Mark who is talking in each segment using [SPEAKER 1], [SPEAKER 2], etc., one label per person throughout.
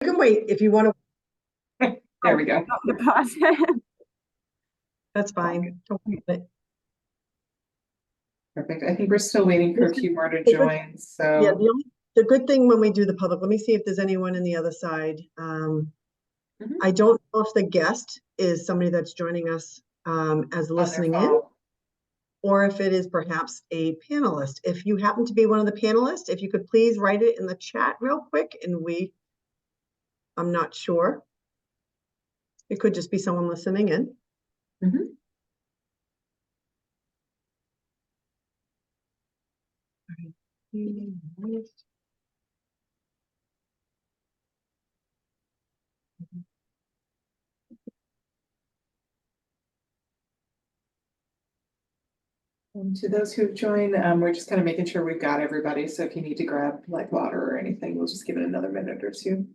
[SPEAKER 1] You can wait if you want to.
[SPEAKER 2] There we go.
[SPEAKER 3] The pause.
[SPEAKER 1] That's fine. Don't worry about it.
[SPEAKER 2] Perfect. I think we're still waiting for a few more to
[SPEAKER 1] Okay.
[SPEAKER 2] join,
[SPEAKER 1] Yeah,
[SPEAKER 2] so.
[SPEAKER 1] the good thing when we do the public, let me see if there's anyone in the other side. I don't know if the guest is somebody that's joining us as listening in, or if it is perhaps a panelist. If you happen to be one of the panelists, if you could please write it in the chat real quick, and I'm not sure. It could just be someone listening in.
[SPEAKER 2] To those who've joined, we're just kind of making sure we've got everybody. So if you need to grab like water or anything, we'll just give it another minute or two.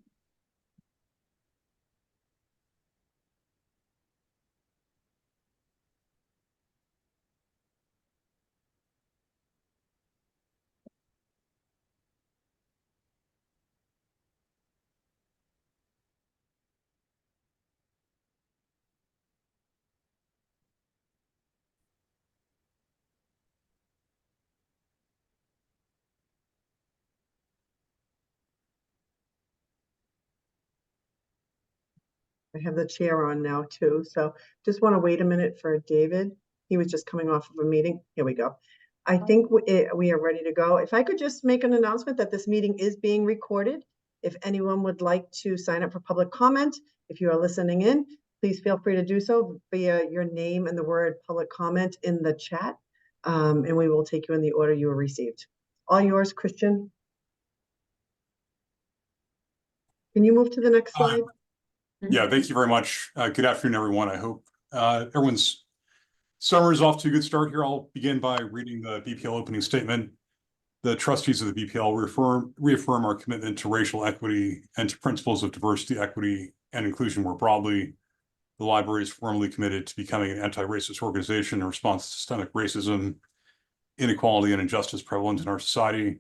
[SPEAKER 1] I have the chair on now too, so just want to wait a minute for David. He was just coming off of a meeting. Here we go. I think we are ready to go. If I could just make an announcement that this meeting is being recorded. If anyone would like to sign up for public comment, if you are listening in, please feel free to do so via your name and the word public comment in the chat, and we will take you in the order you were received. All yours, Christian. Can you move to the next slide?
[SPEAKER 4] Yeah, thank you very much. Good afternoon, everyone. I hope everyone's summer is off to a good start here. I'll begin by reading the BPL opening statement. The trustees of the BPL reaffirm our commitment to racial equity and to principles of diversity, equity, and inclusion more broadly. The library is formally committed to becoming an anti-racist organization in response to systemic racism, inequality, and injustice prevalent in our society.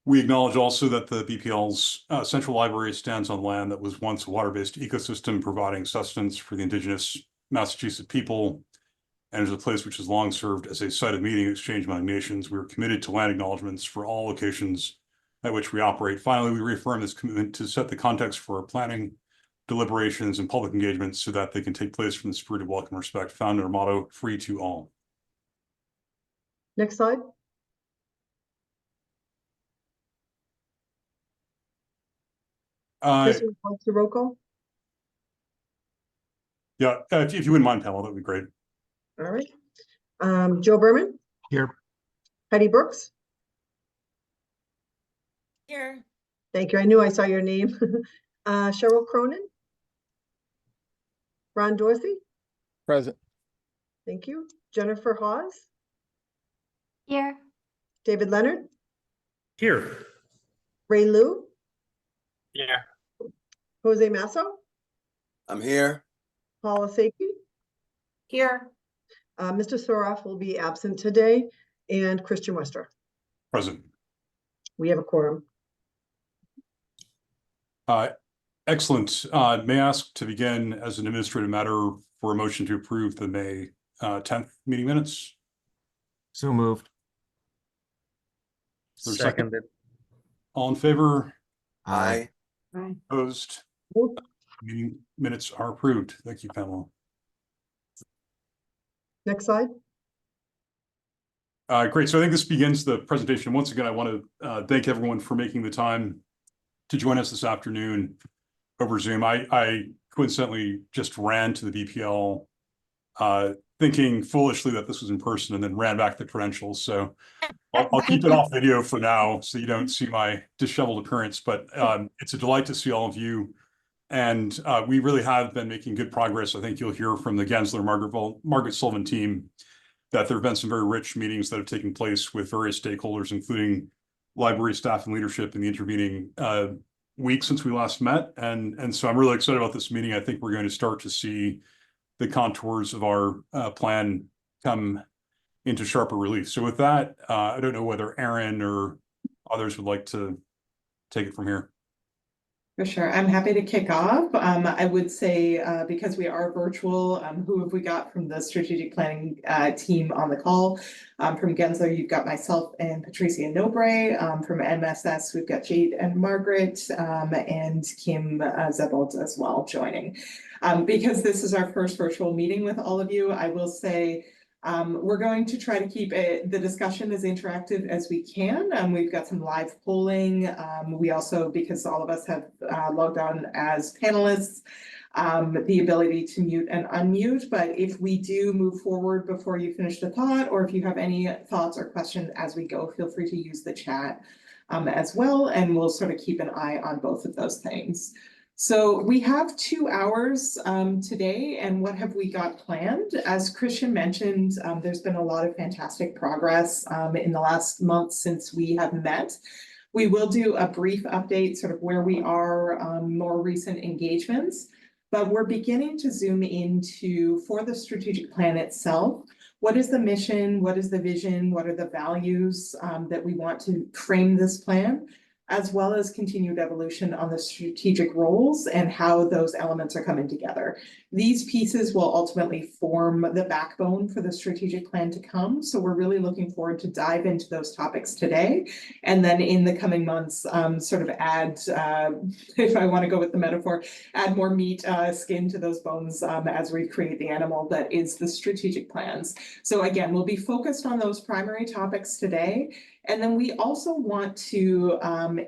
[SPEAKER 4] We acknowledge also that the BPL's Central Library stands on land that was once a water-based ecosystem providing sustenance for the indigenous Massachusetts people, and is a place which has long served as a site of meeting and exchange among nations. We are committed to land acknowledgements for all locations at which we operate. Finally, we reaffirm this commitment to set the context for our planning, deliberations, and public engagements so that they can take place from the spirit of welcome and respect found in our motto, free to all.
[SPEAKER 1] Next slide. Christian, what's the roll call?
[SPEAKER 4] Yeah, if you wouldn't mind, Pamela, that would be great.
[SPEAKER 1] All right. Joe Berman?
[SPEAKER 5] Here.
[SPEAKER 1] Heidi Brooks?
[SPEAKER 6] Here.
[SPEAKER 1] Thank you. I knew I saw your name. Cheryl Cronin? Ron Dorsey?
[SPEAKER 5] Present.
[SPEAKER 1] Thank you. Jennifer Hawes?
[SPEAKER 3] Here.
[SPEAKER 1] David Leonard?
[SPEAKER 5] Here.
[SPEAKER 1] Ray Lou?
[SPEAKER 5] Yeah.
[SPEAKER 1] Jose Masso?
[SPEAKER 7] I'm here.
[SPEAKER 1] Paula Saki?
[SPEAKER 6] Here.
[SPEAKER 1] Mr. Soroff will be absent today, and Christian Wester.
[SPEAKER 4] Present.
[SPEAKER 1] We have a quorum.
[SPEAKER 4] Excellent. May I ask to begin as an administrative matter for a motion to approve the May 10th meeting minutes?
[SPEAKER 5] So moved.
[SPEAKER 4] Is there a second?
[SPEAKER 5] Seconded.
[SPEAKER 4] All in favor?
[SPEAKER 7] Aye.
[SPEAKER 4] Opposed? Meeting minutes are approved. Thank you, Pamela.
[SPEAKER 1] Next slide.
[SPEAKER 4] Great. So I think this begins the presentation. Once again, I want to thank everyone for making the time to join us this afternoon over Zoom. I coincidentally just ran to the BPL thinking foolishly that this was in person and then ran back the credentials. So I'll keep it off video for now so you don't see my disheveled appearance, but it's a delight to see all of you. And we really have been making good progress. I think you'll hear from the Gensler Margaret Sullivan team that there have been some very rich meetings that have taken place with various stakeholders, including library staff and leadership in the intervening week since we last met. And so I'm really excited about this meeting. I think we're going to start to see the contours of our plan come into sharper relief. So with that, I don't know whether Aaron or others would like to take it from here.
[SPEAKER 2] For sure. I'm happy to kick off. I would say, because we are virtual, who have we got from the strategic planning team on the call? From Gensler, you've got myself and Patricia Nobre. From MSS, we've got Jade and Margaret, and Kim Zebold as well joining. Because this is our first virtual meeting with all of you, I will say, we're going to try to keep the discussion as interactive as we can. We've got some live polling. We also, because all of us have logged on as panelists, the ability to mute and unmute. But if we do move forward before you finish the thought, or if you have any thoughts or questions as we go, feel free to use the chat as well. And we'll sort of keep an eye on both of those things. So we have 2 hours today, and what have we got planned? As Christian mentioned, there's been a lot of fantastic progress in the last month since we have met. We will do a brief update, sort of where we are, more recent engagements, but we're beginning to zoom into, for the strategic plan itself, what is the mission, what is the vision, what are the values that we want to frame this plan, as well as continued evolution on the strategic roles and how those elements are coming together. These pieces will ultimately form the backbone for the strategic plan to come. So we're really looking forward to dive into those topics today. And then in the coming months, sort of add, if I want to go with the metaphor, add more meat, skin to those bones as we create the animal that is the strategic plans. So again, we'll be focused on those primary topics today. And then we also want to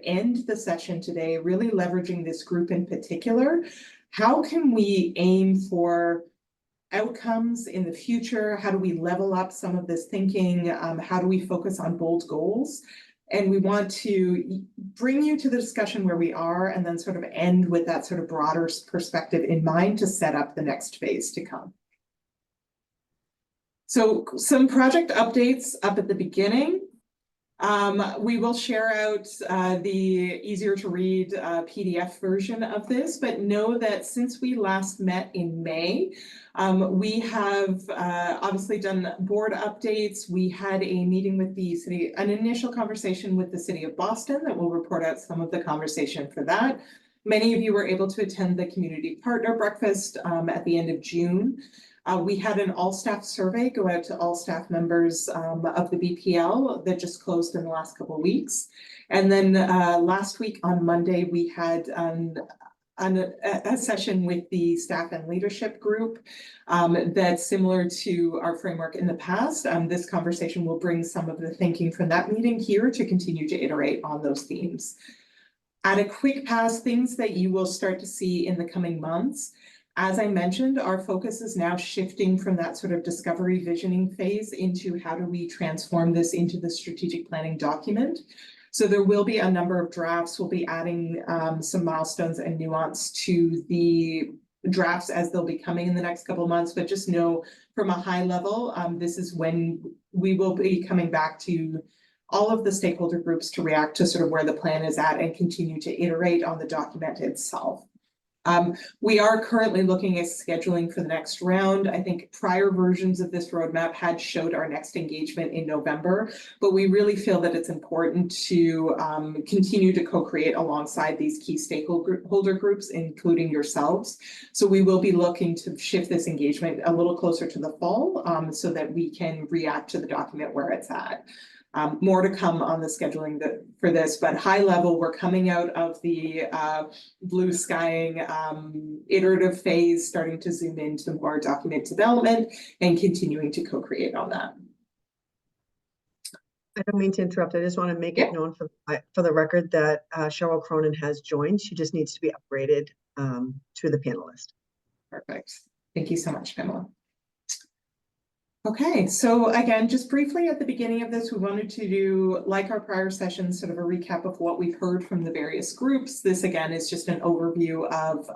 [SPEAKER 2] end the session today really leveraging this group in particular. How can we aim for outcomes in the future? How do we level up some of this thinking? How do we focus on bold goals? And we want to bring you to the discussion where we are and then sort of end with that sort of broader perspective in mind to set up the next phase to come. So some project updates up at the beginning. We will share out the easier to read PDF version of this, but know that since we last met in May, we have obviously done board updates. We had a meeting with the city, an initial conversation with the city of Boston that will report out some of the conversation for that. Many of you were able to attend the community partner breakfast at the end of June. We had an all-staff survey go out to all staff members of the BPL that just closed in the last couple of weeks. And then last week on Monday, we had a session with the staff and leadership group that's similar to our framework in the past. This conversation will bring some of the thinking from that meeting here to continue to iterate on those themes. At a quick pass, things that you will start to see in the coming months. As I mentioned, our focus is now shifting from that sort of discovery visioning phase into how do we transform this into the strategic planning document. So there will be a number of drafts. We'll be adding some milestones and nuance to the drafts as they'll be coming in the next couple of months, but just know from a high level, this is when we will be coming back to all of the stakeholder groups to react to sort of where the plan is at and continue to iterate on the document itself. We are currently looking at scheduling for the next round. I think prior versions of this roadmap had showed our next engagement in November, but we really feel that it's important to continue to co-create alongside these key stakeholder groups, including yourselves. So we will be looking to shift this engagement a little closer to the fall so that we can react to the document where it's at. More to come on the scheduling for this, but high level, we're coming out of the blue skying iterative phase, starting to zoom into more document development and continuing to co-create on that.
[SPEAKER 1] I don't mean to interrupt. I just want to make it known for the record that Cheryl Cronin has joined. She just needs to be upgraded to the panelist.
[SPEAKER 2] Perfect. Thank you so much, Pamela. Okay, so again, just briefly at the beginning of this, we wanted to do, like our prior sessions, sort of a recap of what we've heard from the various groups. This again is just an overview of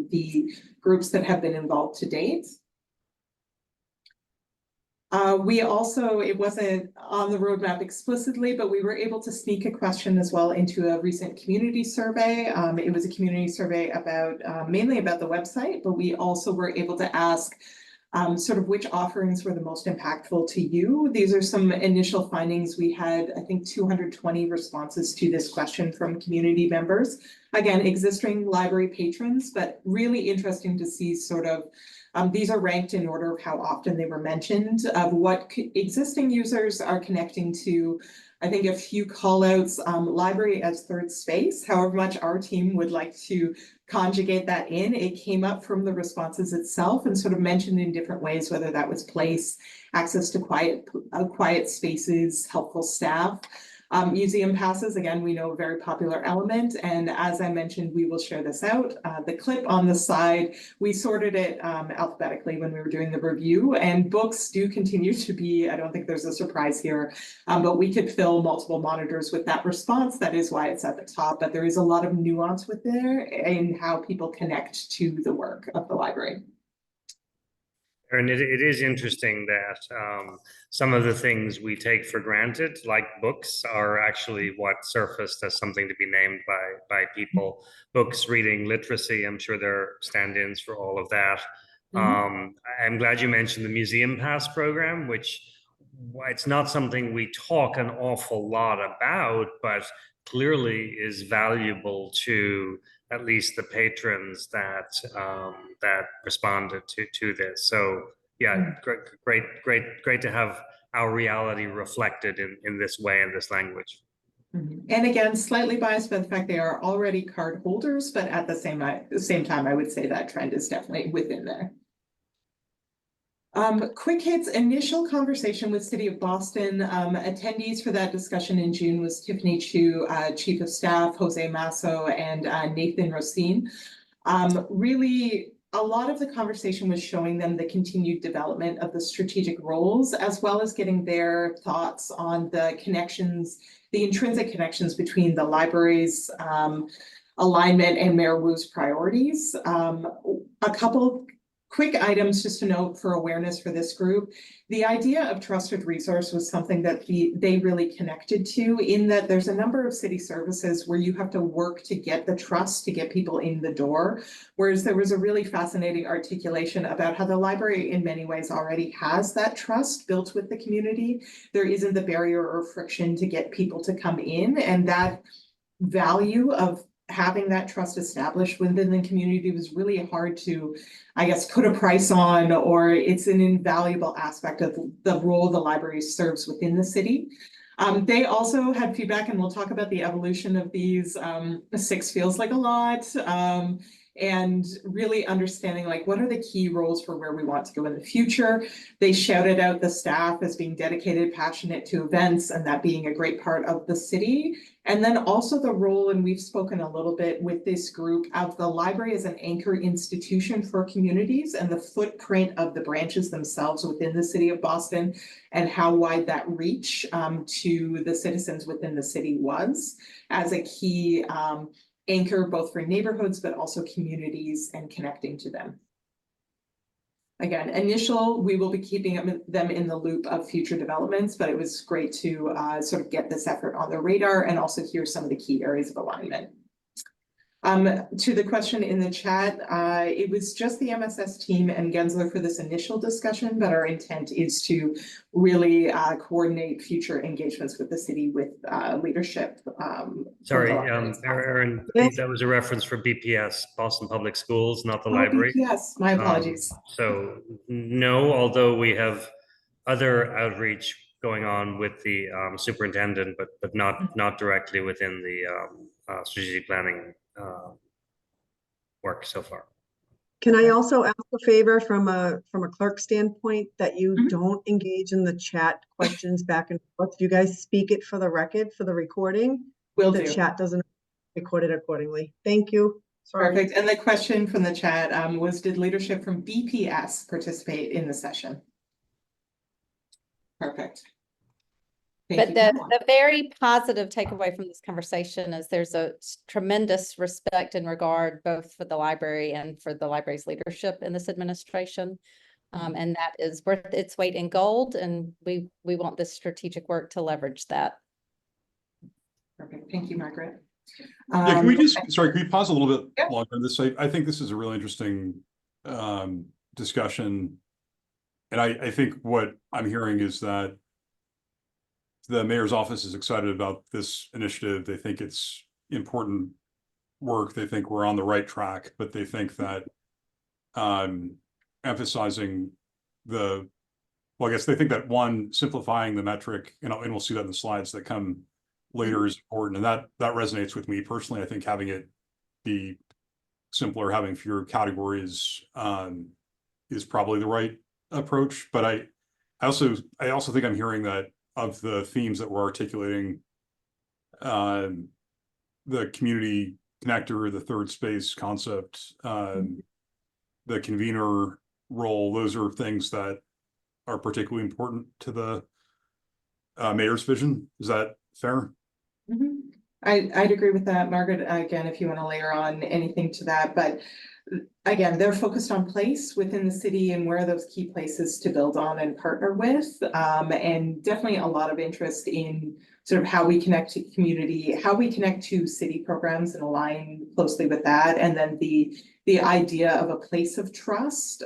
[SPEAKER 2] the groups that have been involved to date. We also, it wasn't on the roadmap explicitly, but we were able to sneak a question as well into a recent community survey. It was a community survey about mainly about the website, but we also were able to ask sort of which offerings were the most impactful to you. These are some initial findings. We had, I think, 220 responses to this question from community members. Again, existing library patrons, but really interesting to see sort of, these are ranked in order of how often they were mentioned, of what existing users are connecting to. I think a few call outs, library as third space, however much our team would like to conjugate that in. It came up from the responses itself and sort of mentioned in different ways, whether that was place, access to quiet spaces, helpful staff. Museum passes, again, we know a very popular element. And as I mentioned, we will share this out. The clip on the side, we sorted it alphabetically when we were doing the review, and books do continue to be, I don't think there's a surprise here, but we could fill multiple monitors with that response. That is why it's at the top, but there is a lot of nuance with there in how people connect to the work of the library.
[SPEAKER 8] And it is interesting that some of the things we take for granted, like books, are actually what surfaced as something to be named by people. Books, reading, literacy, I'm sure there are stand-ins for all of that. I'm glad you mentioned the Museum Pass program, which it's not something we talk an awful lot about, but clearly is valuable to at least the patrons that that responded to this. So yeah, great to have our reality reflected in this way, in this language.
[SPEAKER 2] And again, slightly biased by the fact they are already card holders, but at the same time, I would say that trend is definitely within there. Quick Hits initial conversation with City of Boston. Attendees for that discussion in June was Tiffany Chu, Chief of Staff, Jose Masso, and Nathan Rosine. Really, a lot of the conversation was showing them the continued development of the strategic roles, as well as getting their thoughts on the connections, the intrinsic connections between the library's alignment and Mayor Wu's priorities. A couple quick items just to note for awareness for this group. The idea of trusted resource was something that they really connected to, in that there's a number of city services where you have to work to get the trust to get people in the door. Whereas there was a really fascinating articulation about how the library in many ways already has that trust built with the community. There isn't the barrier or friction to get people to come in, and that value of having that trust established within the community was really hard to, I guess, put a price on, or it's an invaluable aspect of the role the library serves within the city. They also had feedback, and we'll talk about the evolution of these. 6 feels like a lot. And really understanding, like, what are the key roles for where we want to go in the future. They shouted out the staff as being dedicated, passionate to events, and that being a great part of the city. And then also the role, and we've spoken a little bit with this group, of the library as an anchor institution for communities, and the footprint of the branches themselves within the city of Boston, and how wide that reach to the citizens within the city was, as a key anchor both for neighborhoods, but also communities and connecting to them. Again, we will be keeping them in the loop of future developments, but it was great to sort of get this effort on the radar and also hear some of the key areas of alignment. To the question in the chat, it was just the MSS team and Gensler for this initial discussion, but our intent is to really coordinate future engagements with the city with leadership.
[SPEAKER 8] Sorry, Erin, that was a reference for BPS, Boston Public Schools, not the library.
[SPEAKER 2] Yes, my apologies.
[SPEAKER 8] So no, although we have other outreach going on with the superintendent, but not directly within the strategic planning work so far.
[SPEAKER 1] Can I also ask a favor from a clerk standpoint, that you don't engage in the chat questions back and forth? You guys speak it for the record, for the recording. The chat doesn't record it accordingly. Thank you. Sorry.
[SPEAKER 2] Perfect. And the question from the chat was, did leadership from BPS participate in the session? Perfect.
[SPEAKER 9] But the very positive takeaway from this conversation is there's a tremendous respect and regard both for the library and for the library's leadership in this administration. And that is worth its weight in gold. And we want this strategic work to leverage that.
[SPEAKER 2] Perfect. Thank you, Margaret.
[SPEAKER 4] Yeah, can we pause a little bit longer on this? I think this is a really interesting discussion And I think what I'm hearing is that the mayor's office is excited about this initiative. They think it's important work. They think we're on the right track, but they think that emphasizing well, I guess they think that simplifying the metric, and we'll see that in the slides that come later is important. And that resonates with me personally. I think having it be simpler, having fewer categories is probably the right approach. But I also think I'm hearing that of the themes that we're articulating, the community connector, the third space concept, the convener role, those are things that are particularly important to the mayor's vision. Is that fair?
[SPEAKER 2] Mhm. I'd agree with that, Margaret. Again, if you want to layer on anything to that, but again, they're focused on place within the city and where are those key places to build on and partner with. And definitely a lot of interest in sort of how we connect to community, how we connect to city programs and align closely with that. And then the idea of a place of trust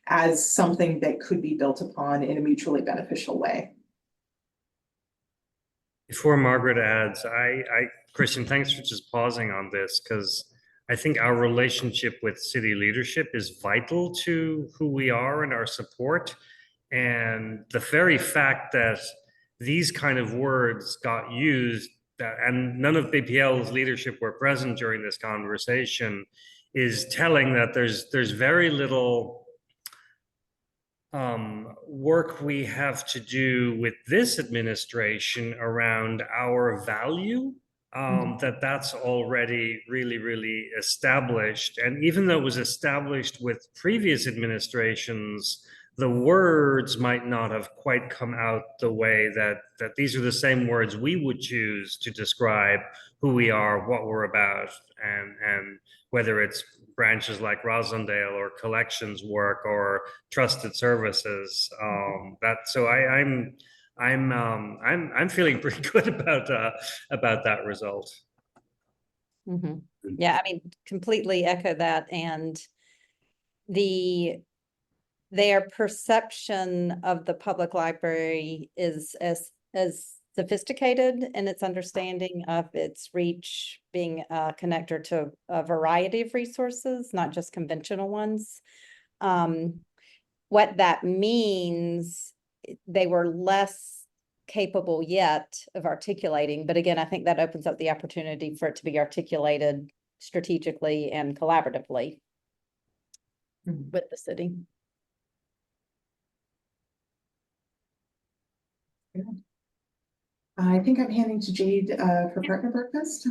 [SPEAKER 2] as something that could be built upon in a mutually beneficial way.
[SPEAKER 8] Before Margaret adds, Christian, thanks for just pausing on this, because I think our relationship with city leadership is vital to who we are and our support. And the very fact that these kind of words got used, and none of BPL's leadership were present during this conversation, is telling that there's very little work we have to do with this administration around our value, that's already really established. And even though it was established with previous administrations, the words might not have quite come out the way that these are the same words we would choose to describe who we are, what we're about, and whether it's branches like Rosendale or collections work or trusted services. I'm feeling pretty good about that result.
[SPEAKER 9] Mhm. Yeah, I mean, completely echo that. And their perception of the public library is as sophisticated in its understanding of its reach, being a connector to a variety of resources, not just conventional ones. What that means, they were less capable yet of articulating, but again, I think that opens up the opportunity for it to be articulated strategically and collaboratively with the city.
[SPEAKER 2] I think I'm handing to Jade for partner breakfast.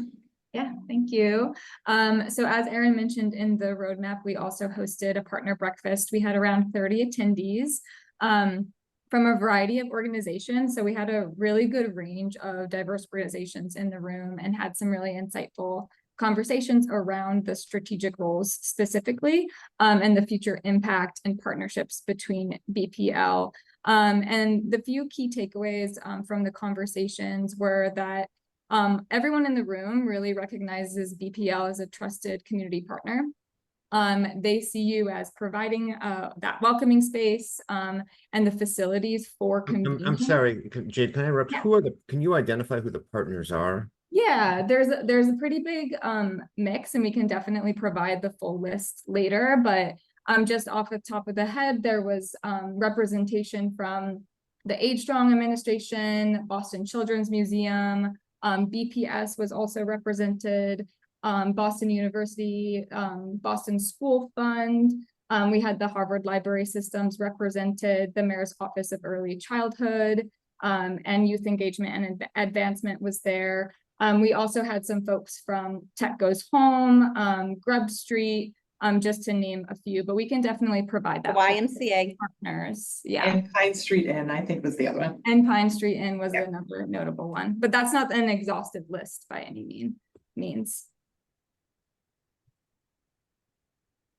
[SPEAKER 10] Yeah, thank you. So as Erin mentioned in the roadmap, we also hosted a partner breakfast. We had around 30 attendees from a variety of organizations. So we had a really good range of diverse organizations in the room and had some really insightful conversations around the strategic roles specifically, and the future impact and partnerships between BPL. And the few key takeaways from the conversations were that everyone in the room really recognizes BPL as a trusted community partner. They see you as providing that welcoming space and the facilities for convening.
[SPEAKER 5] I'm sorry, Jade, can I interrupt?
[SPEAKER 10] Yeah.
[SPEAKER 5] Can you identify who the partners are?
[SPEAKER 10] Yeah, there's a pretty big mix, and we can definitely provide the full list later, but just off the top of the head, there was representation from the Age Strong Administration, Boston Children's Museum, BPS was also represented, Boston University, Boston School Fund. We had the Harvard Library Systems represented, the Mayor's Office of Early Childhood, and Youth Engagement and Advancement was there. We also had some folks from Tech Goes Home, Grub Street, just to name a few, but we can definitely provide that.
[SPEAKER 9] YMCA
[SPEAKER 10] Partners, yeah.
[SPEAKER 2] And Pine Street Inn, I think, was the other one.
[SPEAKER 10] And Pine Street Inn was
[SPEAKER 2] Yep.
[SPEAKER 10] another notable one, but that's not an exhaustive list by any means.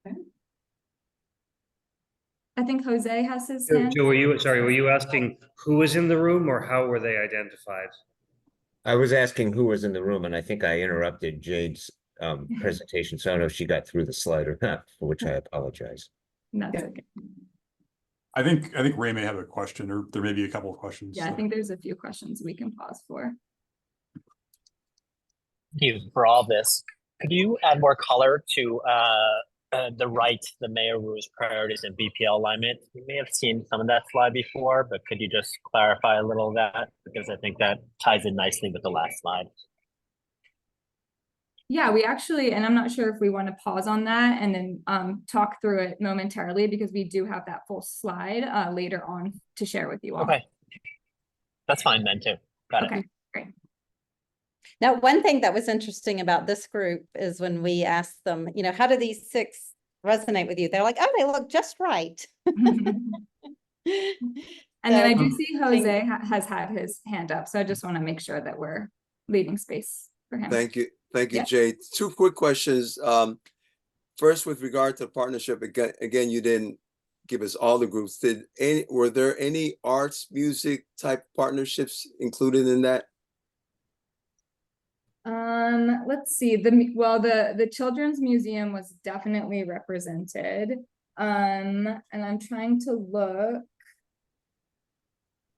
[SPEAKER 2] Okay.
[SPEAKER 10] I think Jose has his
[SPEAKER 8] So,
[SPEAKER 10] hand.
[SPEAKER 8] were you asking who was in the room or how were they identified?
[SPEAKER 5] I was asking who was in the room, and I think I interrupted Jade's presentation, so I don't know if she got through the slide or not, for which I apologize.
[SPEAKER 10] That's
[SPEAKER 2] Yeah.
[SPEAKER 10] okay.
[SPEAKER 4] I think Ray may have a question, or there may be a couple of questions.
[SPEAKER 10] Yeah, I think there's a few questions we can pause for.
[SPEAKER 11] Thank you for all this. Could you add more color to the Mayor Ru's priorities and BPL alignment? You may have seen some of that slide before, but could you just clarify a little of that? Because I think that ties in nicely with the last slide.
[SPEAKER 10] Yeah, we actually, and I'm not sure if we want to pause on that and then talk through it momentarily, because we do have that full slide later on to share with you all.
[SPEAKER 11] Okay. That's fine then too. Got it.
[SPEAKER 10] Okay, great.
[SPEAKER 9] Now, one thing that was interesting about this group is when we asked them, you know, how do these 6 resonate with you? They're like, oh, they look just right.
[SPEAKER 10] And then I do
[SPEAKER 9] So,
[SPEAKER 10] see Jose has had his hand up, so I just want to make sure that we're leaving space for him.
[SPEAKER 7] Thank you. Thank you,
[SPEAKER 10] Yeah.
[SPEAKER 7] Jade. 2 quick questions. First, with regard to partnership, again, you didn't give us all the groups. Were there any arts, music type partnerships included in that?
[SPEAKER 10] Let's see, the Children's Museum was definitely represented. And I'm trying to look.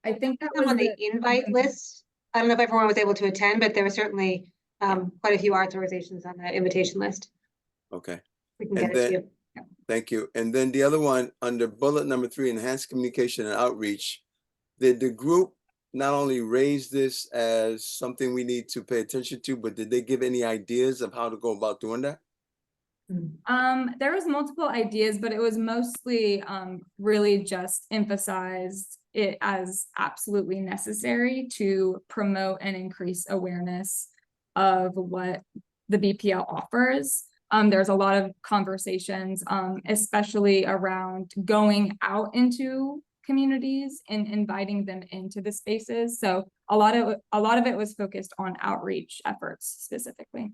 [SPEAKER 10] I think that was
[SPEAKER 6] On the invite list. I don't know if everyone was able to attend, but there were certainly quite a few arts organizations on that invitation list.
[SPEAKER 7] Okay.
[SPEAKER 6] We can
[SPEAKER 7] And
[SPEAKER 6] get it to
[SPEAKER 7] then-
[SPEAKER 6] you.
[SPEAKER 7] Thank you. And then the other one, under bullet number 3, enhanced communication and outreach, did the group not only raise this as something we need to pay attention to, but did they give any ideas of how to go about doing that?
[SPEAKER 10] There was multiple ideas, but it was mostly really just emphasized it as absolutely necessary to promote and increase awareness of what the BPL offers. There's a lot of conversations, especially around going out into communities and inviting them into the spaces. So a lot of it was focused on outreach efforts specifically.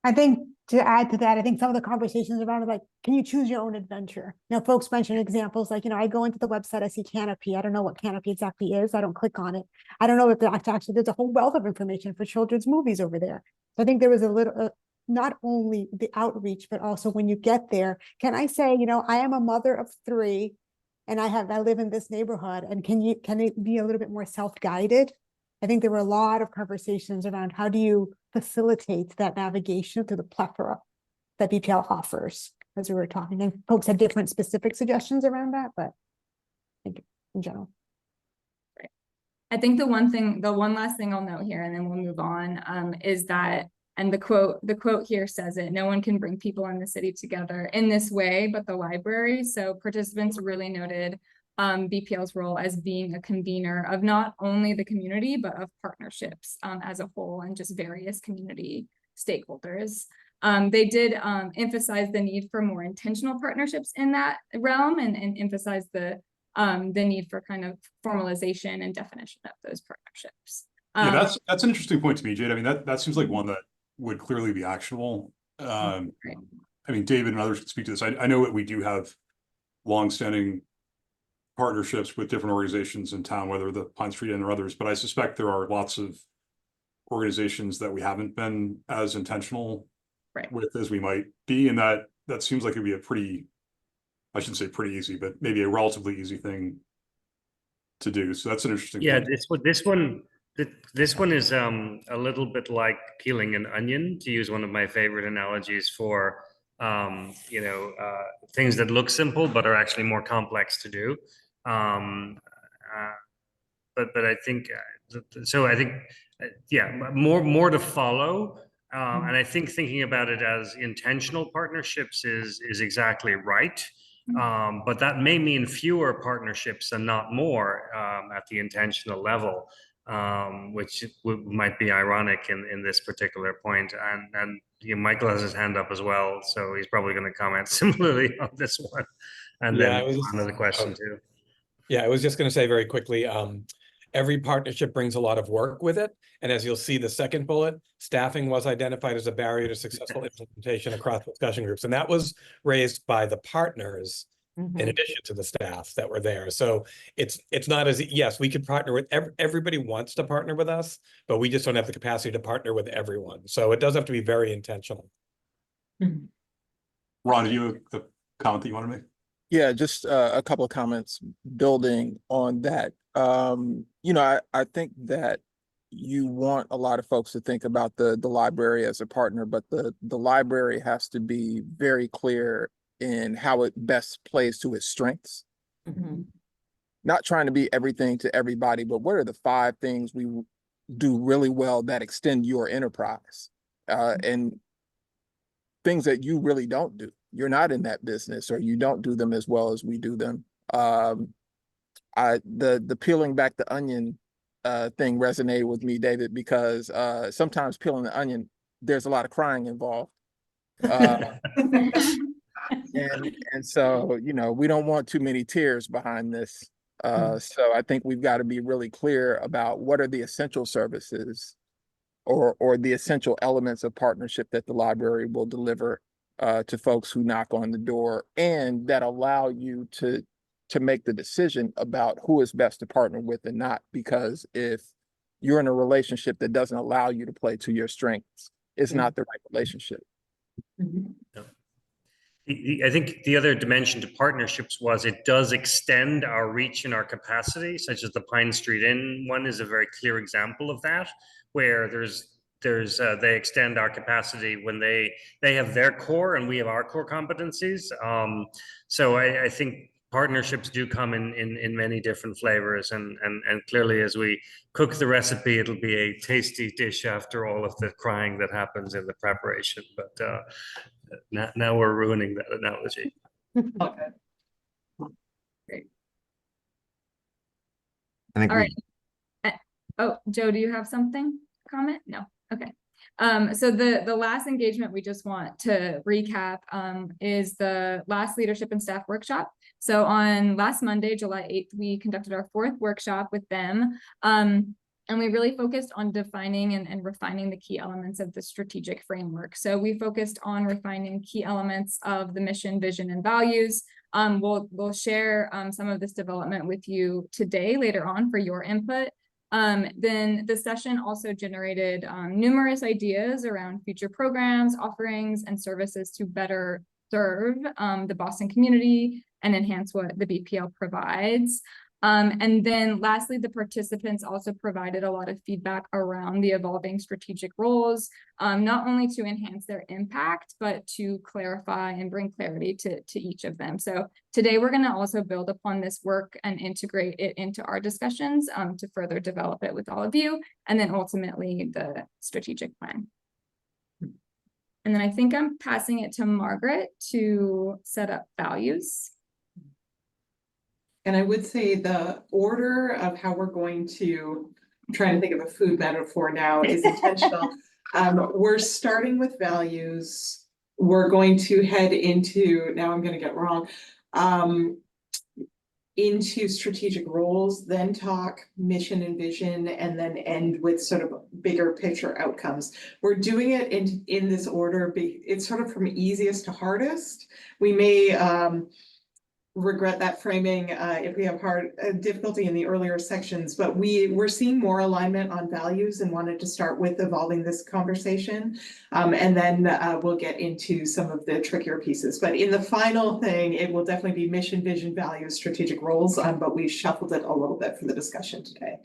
[SPEAKER 12] I think to add to that, I think some of the conversations around it, like, can you choose your own adventure? You know, folks mention examples like, you know, I go into the website, I see Canopy. I don't know what Canopy exactly is. I don't click on it. I don't know if that's actually, there's a whole wealth of information for children's movies over there. So I think there was a little, not only the outreach, but also when you get there, can I say, you know, I am a mother of 3 and I live in this neighborhood, and can it be a little bit more self-guided? I think there were a lot of conversations around how do you facilitate that navigation through the plethora that BPL offers, as we were talking. And folks had different specific suggestions around that, but I think in general.
[SPEAKER 10] I think the one last thing I'll note here, and then we'll move on, is that, and the quote here says it, no one can bring people in the city together in this way but the library. So participants really noted BPL's role as being a convener of not only the community, but of partnerships as a whole and just various community stakeholders. They did emphasize the need for more intentional partnerships in that realm and emphasize the need for kind of formalization and definition of those partnerships.
[SPEAKER 4] Yeah, that's an interesting point to me, Jade. I mean, that seems like one that would clearly be actionable. I mean, David and others can speak to this. I know that we do have longstanding partnerships with different organizations in town, whether the Pine Street Inn or others, but I suspect there are lots of organizations that we haven't been as intentional with as we might be, and that seems like it'd be a pretty, I shouldn't say pretty easy, but maybe a relatively easy thing to do. So that's an interesting
[SPEAKER 8] Yeah,
[SPEAKER 4] point.
[SPEAKER 8] this one is a little bit like peeling an onion, to use one of my favorite analogies for things that look simple but are actually more complex to do. But I think so. I think more to follow. And I think thinking about it as intentional partnerships is exactly right. But that may mean fewer partnerships and not more at the intentional level, which might be ironic in this particular point. And Michael has his hand up as well, so he's probably going to comment similarly on this one. And then another question too.
[SPEAKER 13] Yeah, I was just going to say very quickly, every partnership brings a lot of work with it. And as you'll see, the second bullet, staffing was identified as a barrier to successful implementation across discussion groups. And that was raised by the partners in addition to the staff that were there. So it's not as, yes, we could partner with, everybody wants to partner with us, but we just don't have the capacity to partner with everyone. So it does have to be very intentional.
[SPEAKER 4] Ron, do you have the comment that you want to make?
[SPEAKER 14] Yeah, just a couple of comments building on that. I think that you want a lot of folks to think about the library as a partner, but the library has to be very clear in how it best plays to its strengths. Not trying to be everything to everybody, but what are the 5 things we do really well that extend your enterprise? And things that you really don't do. You're not in that business, or you don't do them as well as we do them. The peeling back the onion thing resonated with me, David, because sometimes peeling the onion, there's a lot of crying involved. And so, we don't want too many tears behind this. So I think we've got to be really clear about what are the essential services or the essential elements of partnership that the library will deliver to folks who knock on the door, and that allow you to make the decision about who is best to partner with and not. Because if you're in a relationship that doesn't allow you to play to your strengths, it's not the right relationship.
[SPEAKER 8] I think the other dimension to partnerships was it does extend our reach and our capacity, such as the Pine Street Inn one is a very clear example of that, where they extend our capacity when they have their core and we have our core competencies. So I think partnerships do come in many different flavors, and clearly as we cook the recipe, it'll be a tasty dish after all of the crying that happens in the preparation. But now we're ruining that analogy.
[SPEAKER 2] Okay. Great.
[SPEAKER 5] I think
[SPEAKER 10] All right. Oh, Joe, do you have something? Comment? No. Okay. So the last engagement we just want to recap is the last leadership and staff workshop. So on last Monday, July 8th, we conducted our 4th workshop with them. And we really focused on defining and refining the key elements of the strategic framework. So we focused on refining key elements of the mission, vision, and values. We'll share some of this development with you today, later on, for your input. Then the session also generated numerous ideas around future programs, offerings, and services to better serve the Boston community and enhance what the BPL provides. And then lastly, the participants also provided a lot of feedback around the evolving strategic roles, not only to enhance their impact, but to clarify and bring clarity to each of them. So today we're going to also build upon this work and integrate it into our discussions to further develop it with all of you, and then ultimately the strategic plan. And then I think I'm passing it to Margaret to set up values.
[SPEAKER 2] And I would say the order of how we're going to, I'm trying to think of a food metaphor now, is intentional. We're starting with values. We're going to head into, now I'm going to get wrong, into strategic roles, then talk mission and vision, and then end with sort of bigger picture outcomes. We're doing it in this order. It's sort of from easiest to hardest. We may regret that framing if we have difficulty in the earlier sections, but we're seeing more alignment on values and wanted to start with evolving this conversation, and then we'll get into some of the trickier pieces. But in the final thing, it will definitely be mission, vision, values, strategic roles, but we shuffled it a little bit for the discussion today.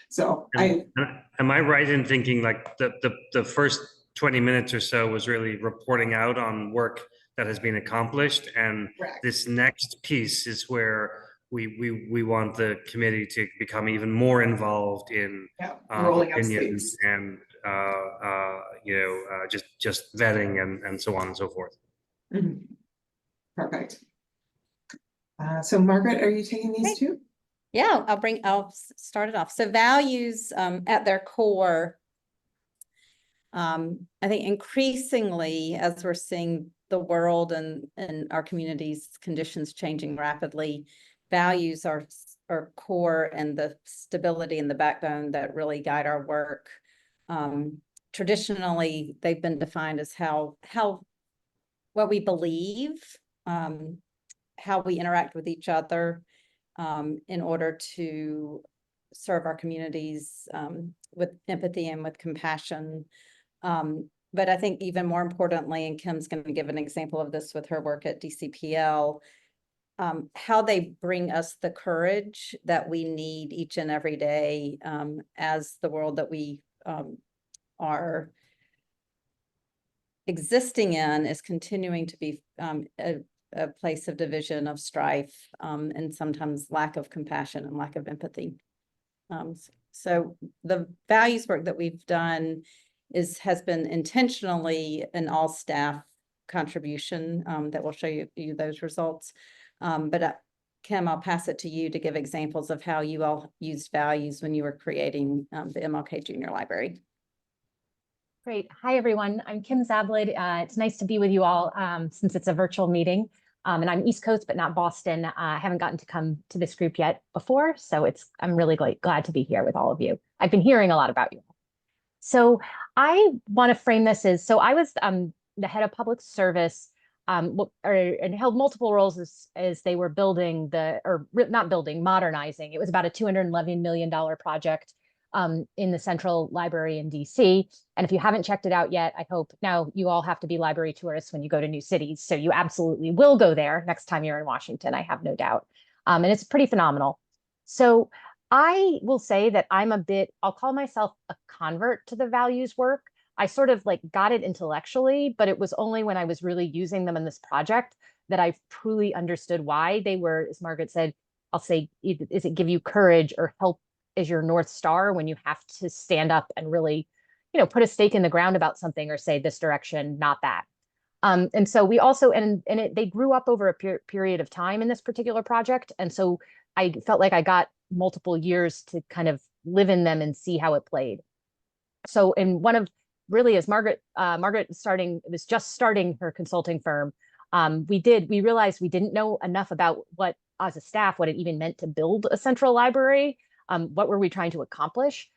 [SPEAKER 2] So
[SPEAKER 8] am I right in thinking like the first 20 minutes or so was really reporting out on work that has been accomplished, and this next piece is where we want the committee to become even more involved in opinions and just vetting and so on and so forth.
[SPEAKER 2] Mm-hmm. Perfect. So Margaret, are you taking these two?
[SPEAKER 9] Yeah, I'll start it off. So values at their core, I think increasingly, as we're seeing the world and our communities' conditions changing rapidly, values are core and the stability and the backbone that really guide our work. Traditionally, they've been defined as what we believe, how we interact with each other in order to serve our communities with empathy and with compassion. But I think even more importantly, and Kim's going to give an example of this with her work at DCPL, how they bring us the courage that we need each and every day, as the world that we are existing in is continuing to be a place of division, of strife, and sometimes lack of compassion and lack of empathy. So the values work that we've done has been intentionally an all staff contribution, that will show you those results. But Kim, I'll pass it to you to give examples of how you all used values when you were creating the MLK Junior Library.
[SPEAKER 15] Great. Hi, everyone. I'm Kim Zablid. It's nice to be with you all since it's a virtual meeting. And I'm East Coast, but not Boston. I haven't gotten to come to this group yet before, so I'm really glad to be here with all of you. I've been hearing a lot about you. So I want to frame this as, so I was the head of public service and held multiple roles as they were building modernizing. It was about a $211 million project in the Central Library in DC. And if you haven't checked it out yet, I hope now you all have to be library tourists when you go to new cities. So you absolutely will go there next time you're in Washington, I have no doubt. And it's pretty phenomenal. So I will say that I'll call myself a convert to the values work. I sort of like got it intellectually, but it was only when I was really using them in this project that I truly understood why they were, as Margaret said, I'll say, is it give you courage or help as your North Star when you have to stand up and really, put a stake in the ground about something or say this direction, not that. And so we also, they grew up over a period of time in this particular project. And so I felt like I got multiple years to kind of live in them and see how it played. So in one of, really, as Margaret was just starting her consulting firm, we realized we didn't know enough about what, as a staff, what it even meant to build a central library. What were we trying to accomplish?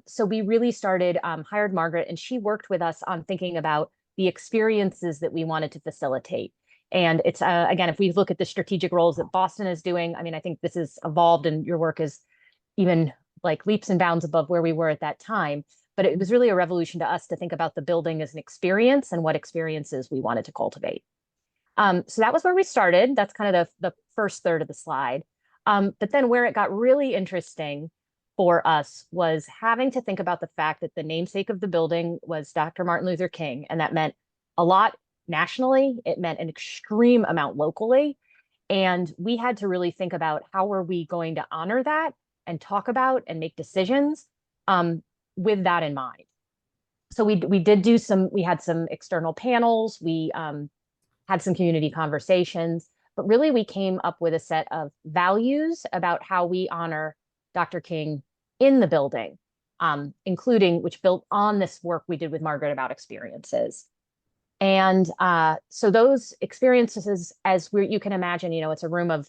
[SPEAKER 15] So we really hired Margaret, and she worked with us on thinking about the experiences that we wanted to facilitate. And it's, again, if we look at the strategic roles that Boston is doing, I mean, I think this has evolved and your work is even like leaps and bounds above where we were at that time. But it was really a revolution to us to think about the building as an experience and what experiences we wanted to cultivate. So that was where we started. That's kind of the first third of the slide. But then where it got really interesting for us was having to think about the fact that the namesake of the building was Dr. Martin Luther King. And that meant a lot nationally. It meant an extreme amount locally. And we had to really think about how were we going to honor that and talk about and make decisions with that in mind. So we had some external panels. We had some community conversations. But really, we came up with a set of values about how we honor Dr. King in the building, which built on this work we did with Margaret about experiences. And so those experiences, you can imagine, it's a room of,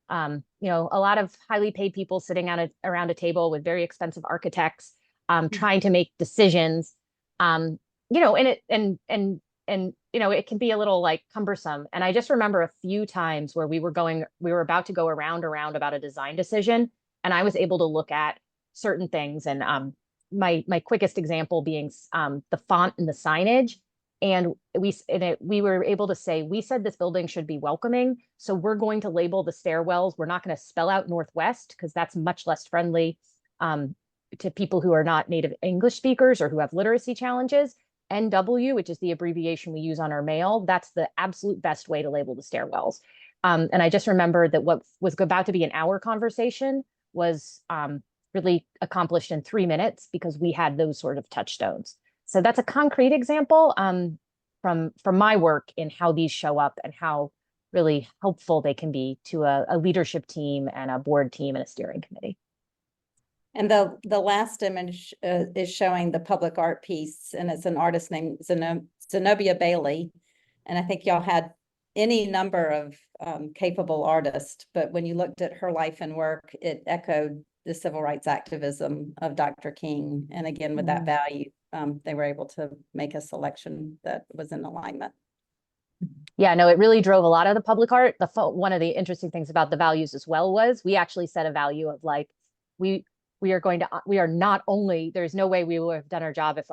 [SPEAKER 15] a lot of highly paid people sitting around a table with very expensive architects, trying to make decisions, it can be a little like cumbersome. And I just remember a few times where we were about to go around about a design decision. And I was able to look at certain things. And my quickest example being the font and the signage. And we were able to say, we said this building should be welcoming. So we're going to label the stairwells. We're not going to spell out Northwest because that's much less friendly to people who are not native English speakers or who have literacy challenges. NW, which is the abbreviation we use on our mail, that's the absolute best way to label the stairwells. And I just remembered that what was about to be an hour conversation was really accomplished in 3 minutes because we had those sort of touchstones. So that's a concrete example from my work in how these show up and how really helpful they can be to a leadership team and a board team and a steering committee.
[SPEAKER 9] And the last image is showing the public art piece, and it's an artist named Zenobia Bailey. And I think y'all had any number of capable artists, but when you looked at her life and work, it echoed the civil rights activism of Dr. King. And again, with that value, they were able to make a selection that was in alignment.
[SPEAKER 15] Yeah, no, it really drove a lot of the public art. One of the interesting things about the values as well was we actually set a value of like, there's no way we will have done our job if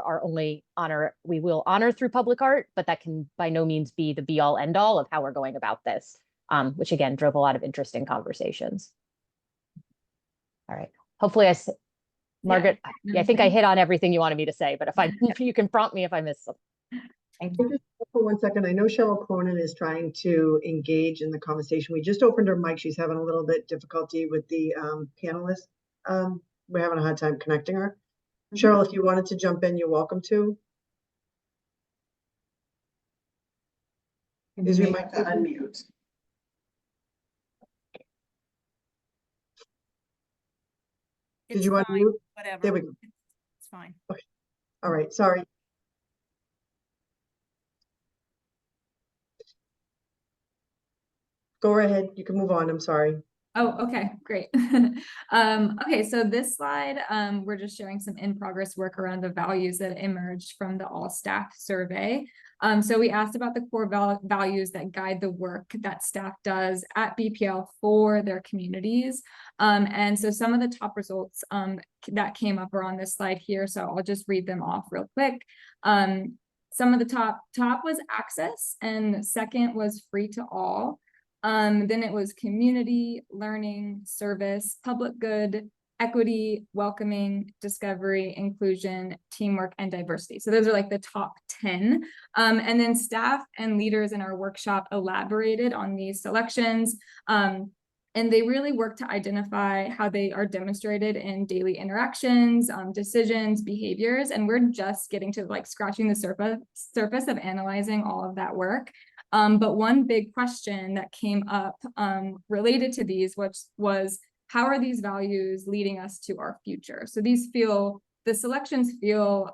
[SPEAKER 15] we will honor through public art, but that can by no means be the be all end all of how we're going about this. which again drove a lot of interesting conversations. All right, hopefully Margaret, I think I hit on everything you wanted me to say, but if you can prompt me if I missed something. Thank you.
[SPEAKER 1] Just for 1 second, I know Cheryl Cronin is trying to engage in the conversation. We just opened her mic. She's having a little bit difficulty with the panelists. We're having a hard time connecting her. Cheryl, if you wanted to jump in, you're welcome to. Is your mic
[SPEAKER 2] unmute?
[SPEAKER 1] Did you unmute?
[SPEAKER 16] Whatever.
[SPEAKER 1] There we go.
[SPEAKER 16] It's fine.
[SPEAKER 1] Okay. All right, sorry. Go ahead, you can move on, I'm sorry.
[SPEAKER 10] Oh, okay, great. Okay, so this slide, we're just showing some in-progress work around the values that emerged from the all staff survey. So we asked about the core values that guide the work that staff does at BPL for their communities. And so some of the top results that came up are on this slide here, so I'll just read them off real quick. Some of the top was access, and second was free to all. Then it was community, learning, service, public good, equity, welcoming, discovery, inclusion, teamwork, and diversity. So those are like the top 10. And then staff and leaders in our workshop elaborated on these selections. And they really work to identify how they are demonstrated in daily interactions, decisions, behaviors. And we're just getting to like scratching the surface of analyzing all of that work. But one big question that came up related to these, which was, how are these values leading us to our future? So the selections feel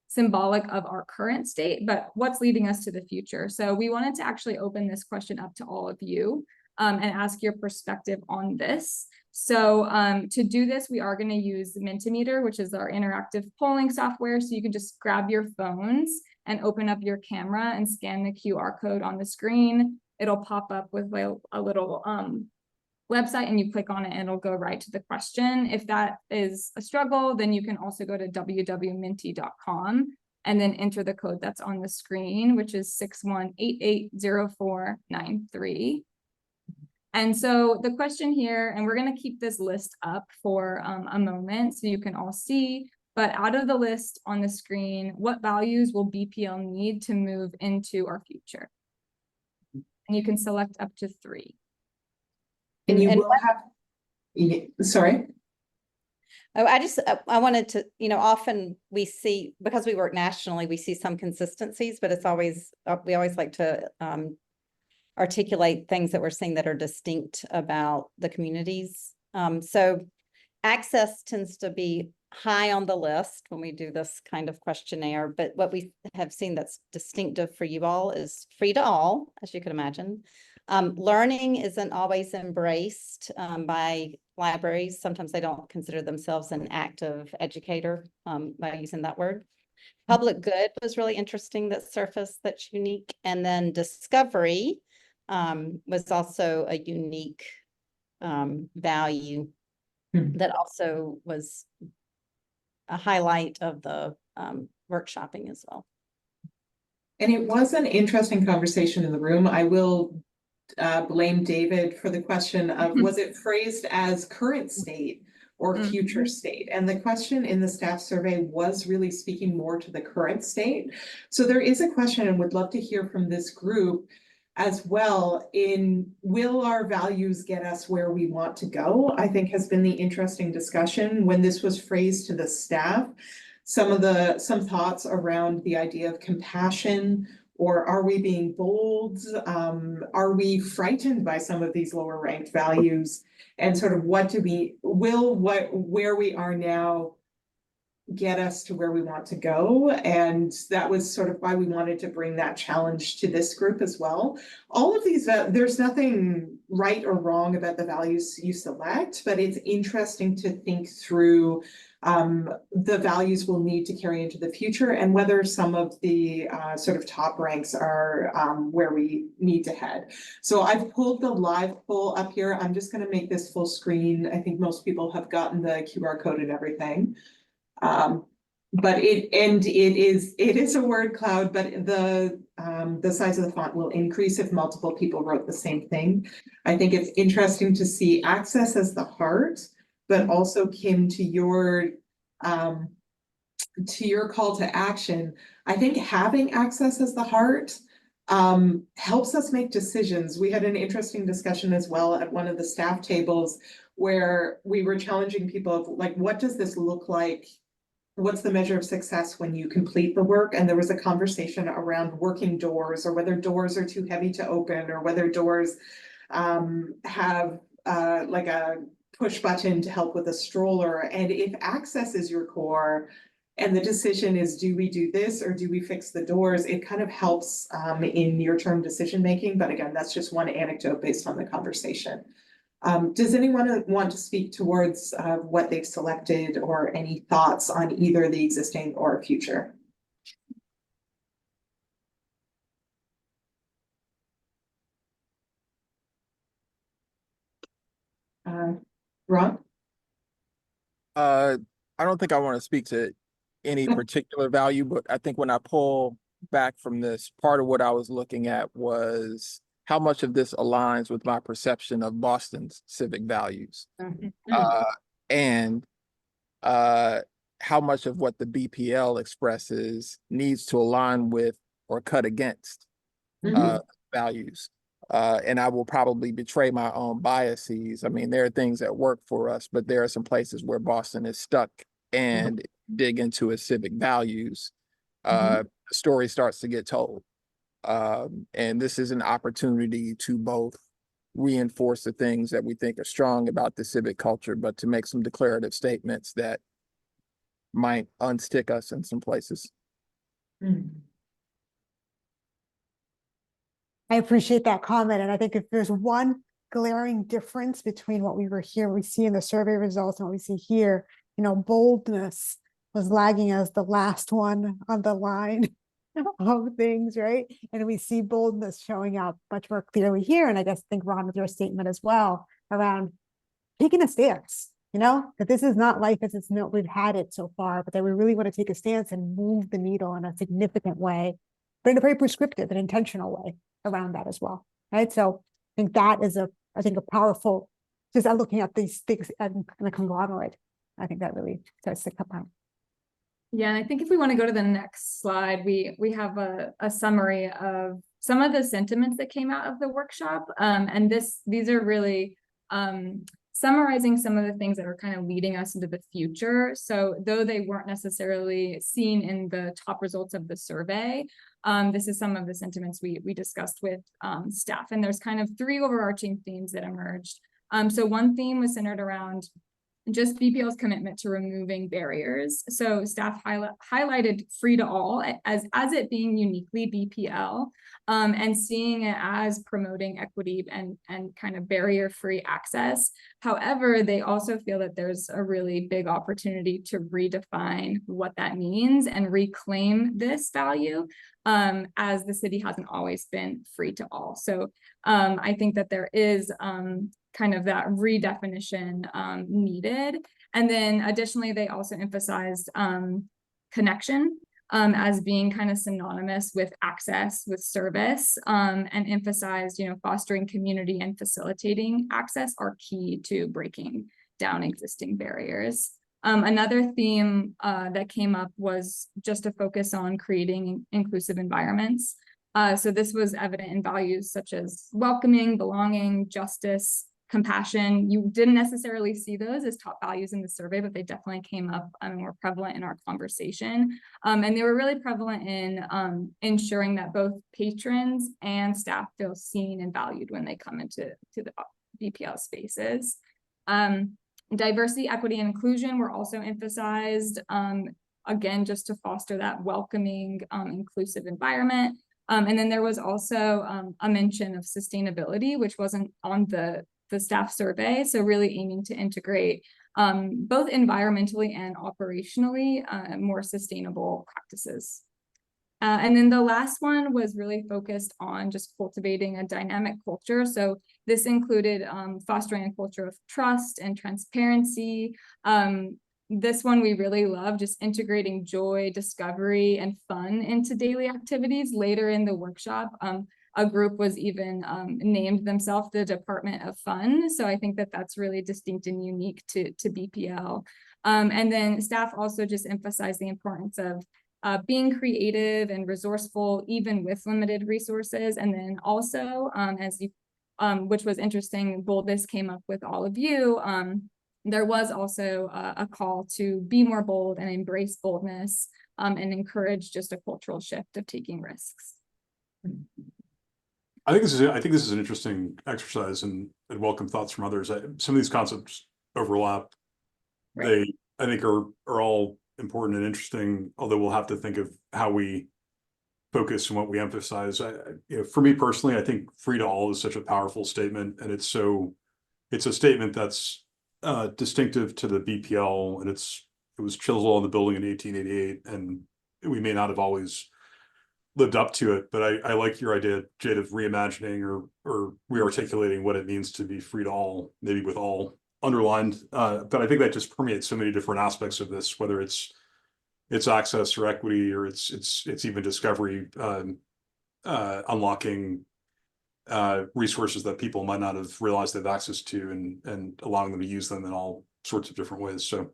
[SPEAKER 10] symbolic of our current state, but what's leading us to the future? So we wanted to actually open this question up to all of you and ask your perspective on this. So to do this, we are going to use Mentimeter, which is our interactive polling software. So you can just grab your phones and open up your camera and scan the QR code on the screen. It'll pop up with a little website, and you click on it and it'll go right to the question. If that is a struggle, then you can also go to www.menti.com and then enter the code that's on the screen, which is 61880493. And so the question here, and we're going to keep this list up for a moment so you can all see, but out of the list on the screen, what values will BPL need to move into our future? And you can select up to 3.
[SPEAKER 2] And you will have, sorry.
[SPEAKER 9] Oh, I wanted to, often we see, because we work nationally, we see some consistencies, but it's always, we always like to articulate things that we're seeing that are distinct about the communities. So access tends to be high on the list when we do this kind of questionnaire, but what we have seen that's distinctive for you all is free to all, as you can imagine. Learning isn't always embraced by libraries. Sometimes they don't consider themselves an active educator by using that word. Public good was really interesting, that surface that's unique. And then discovery was also a unique value that also was a highlight of the workshopping as well.
[SPEAKER 2] And it was an interesting conversation in the room. I will blame David for the question of, was it phrased as current state or future state? And the question in the staff survey was really speaking more to the current state. So there is a question, and would love to hear from this group as well, in will our values get us where we want to go? I think has been the interesting discussion when this was phrased to the staff. Some thoughts around the idea of compassion, or are we being bold? Are we frightened by some of these lower ranked values? And sort of where we are now get us to where we want to go? And that was sort of why we wanted to bring that challenge to this group as well. All of these, there's nothing right or wrong about the values you select, but it's interesting to think through the values we'll need to carry into the future, and whether some of the sort of top ranks are where we need to head. So I've pulled the live poll up here. I'm just going to make this full screen. I think most people have gotten the QR code and everything. But it is a word cloud, but the the size of the font will increase if multiple people wrote the same thing. I think it's interesting to see access as the heart, but also Kim, to your call to action. I think having access as the heart helps us make decisions. We had an interesting discussion as well at one of the staff tables where we were challenging people of like, what does this look like? What's the measure of success when you complete the work? And there was a conversation around working doors, or whether doors are too heavy to open, or whether doors have like a push button to help with a stroller. And if access is your core, and the decision is, do we do this or do we fix the doors? It kind of helps in near-term decision making. But again, that's just one anecdote based on the conversation. Does anyone want to speak towards what they've selected, or any thoughts on either the existing or future? Ron?
[SPEAKER 14] I don't think I want to speak to any particular value, but I think when I pull back from this, part of what I was looking at was how much of this aligns with my perception of Boston's civic values, and how much of what the BPL expresses needs to align with or cut against values. And I will probably betray my own biases. I mean, there are things that work for us, but there are some places where Boston is stuck, and dig into its civic values, the story starts to get told. And this is an opportunity to both reinforce the things that we think are strong about the civic culture, but to make some declarative statements that might unstick us in some places.
[SPEAKER 12] I appreciate that comment. And I think if there's one glaring difference between what we see in the survey results and what we see here, you know, boldness was lagging as the last one on the line of things, right? And we see boldness showing up much more clearly here. And I guess think, Ron, with your statement as well around taking a stance, you know, that this is not life as it's known, we've had it so far, but that we really want to take a stance and move the needle in a significant way, but in a very prescriptive and intentional way around that as well, right? So I think that is a powerful, just looking at these things in a conglomerate, I think that really starts to come out.
[SPEAKER 10] Yeah, and I think if we want to go to the next slide, we have a summary of some of the sentiments that came out of the workshop. And these are really summarizing some of the things that are kind of leading us into the future. So though they weren't necessarily seen in the top results of the survey, this is some of the sentiments we discussed with staff. And there's kind of three overarching themes that emerged. So one theme was centered around just BPL's commitment to removing barriers. So staff highlighted free to all as it being uniquely BPL, and seeing it as promoting equity and kind of barrier-free access. However, they also feel that there's a really big opportunity to redefine what that means and reclaim this value, as the city hasn't always been free to all. So I think that there is kind of that redefinition needed. And then additionally, they also emphasized connection as being kind of synonymous with access, with service, and emphasized, you know, fostering community and facilitating access are key to breaking down existing barriers. Another theme that came up was just a focus on creating inclusive environments. So this was evident in values such as welcoming, belonging, justice, compassion. You didn't necessarily see those as top values in the survey, but they definitely came up and were prevalent in our conversation. And they were really prevalent in ensuring that both patrons and staff feel seen and valued when they come into the BPL spaces. Diversity, equity, and inclusion were also emphasized, again, just to foster that welcoming, inclusive environment. And then there was also a mention of sustainability, which wasn't on the staff survey. So really aiming to integrate both environmentally and operationally more sustainable practices. And then the last one was really focused on just cultivating a dynamic culture. So this included fostering a culture of trust and transparency, this one we really love, just integrating joy, discovery, and fun into daily activities. Later in the workshop, a group was even named themselves the Department of Fun. So I think that that's really distinct and unique to BPL. And then staff also just emphasized the importance of being creative and resourceful, even with limited resources. And then also, as you, which was interesting, boldness came up with all of you. There was also a call to be more bold and embrace boldness and encourage just a cultural shift of taking risks.
[SPEAKER 4] I think this is an interesting exercise and welcome thoughts from others. Some of these concepts overlap.
[SPEAKER 10] Right.
[SPEAKER 4] They, I think, are all important and interesting, although we'll have to think of how we focus and what we emphasize. For me personally, I think free to all is such a powerful statement, and it's a statement that's distinctive to the BPL, and it was chiseled on the building in 1888, and we may not have always lived up to it, but I like your idea, Jade, of reimagining or re-articulating what it means to be free to all, maybe with all underlined. But I think that just permeates so many different aspects of this, whether it's access or equity, or it's even discovery, unlocking resources that people might not have realized they have access to, and allowing them to use them in all sorts of different ways. So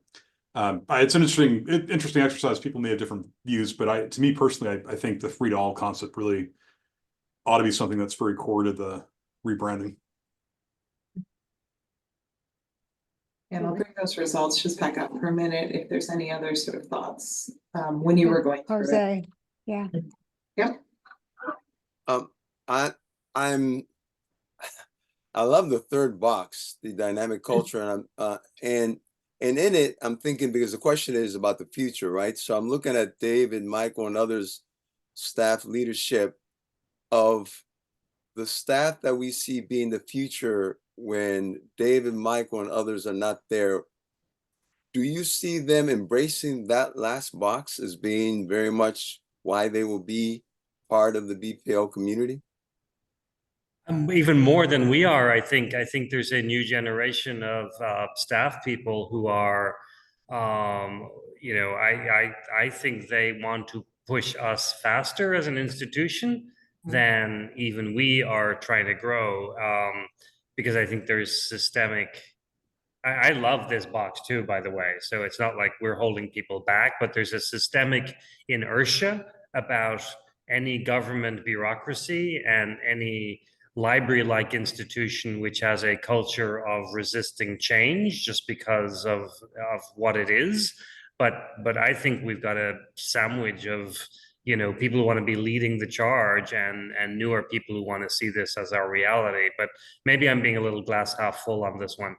[SPEAKER 4] it's an interesting exercise. People may have different views, but to me personally, I think the free to all concept really ought to be something that's very core to the rebranding.
[SPEAKER 2] And I'll bring those results just back up for a minute if there's any other sort of thoughts when you were going through it.
[SPEAKER 12] Jose, yeah.
[SPEAKER 2] Yep.
[SPEAKER 7] I love the third box, the dynamic culture, and in it, I'm thinking, because the question is about the future, right? So I'm looking at David, Michael, and others, staff leadership of the staff that we see being the future when David, Michael, and others are not there. Do you see them embracing that last box as being very much why they will be part of the BPL community?
[SPEAKER 8] Even more than we are, I think there's a new generation of staff people who are, I think they want to push us faster as an institution than even we are trying to grow, because I think there's systemic. I love this box too, by the way. So it's not like we're holding people back, but there's a systemic inertia about any government bureaucracy and any library-like institution which has a culture of resisting change just because of what it is. But I think we've got a sandwich of people who want to be leading the charge and newer people who want to see this as our reality. But maybe I'm being a little glass half full on this one.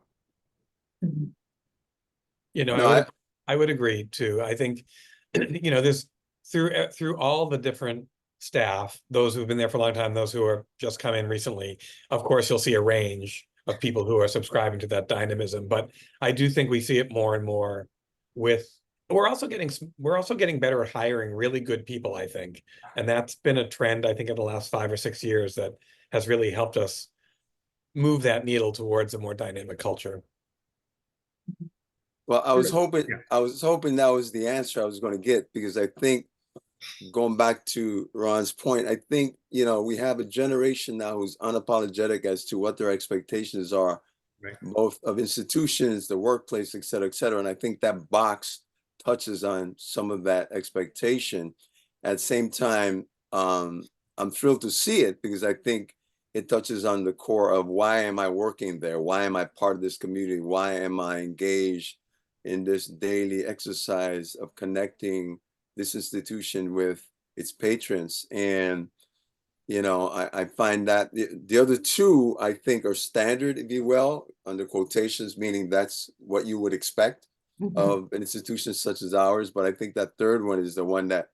[SPEAKER 13] I would agree too. I think this through all the different staff, those who've been there for a long time, those who are just come in recently, of course you'll see a range of people who are subscribing to that dynamism. But I do think we see it more and more we're also getting better at hiring really good people, I think. And that's been a trend, I think, in the last 5 or 6 years that has really helped us move that needle towards a more dynamic culture.
[SPEAKER 7] Well, I was hoping that was the answer I was going to get, because I think, going back to Ron's point, I think, we have a generation now who's unapologetic as to what their expectations are, both of institutions, the workplace, et cetera, et cetera. And I think that box touches on some of that expectation. At the same time, I'm thrilled to see it, because I think it touches on the core of why am I working there? Why am I part of this community? Why am I engaged in this daily exercise of connecting this institution with its patrons? And, I find that the other two, I think, are standard, if you will, under quotations, meaning that's what you would expect of an institution such as ours. But I think that third one is the one that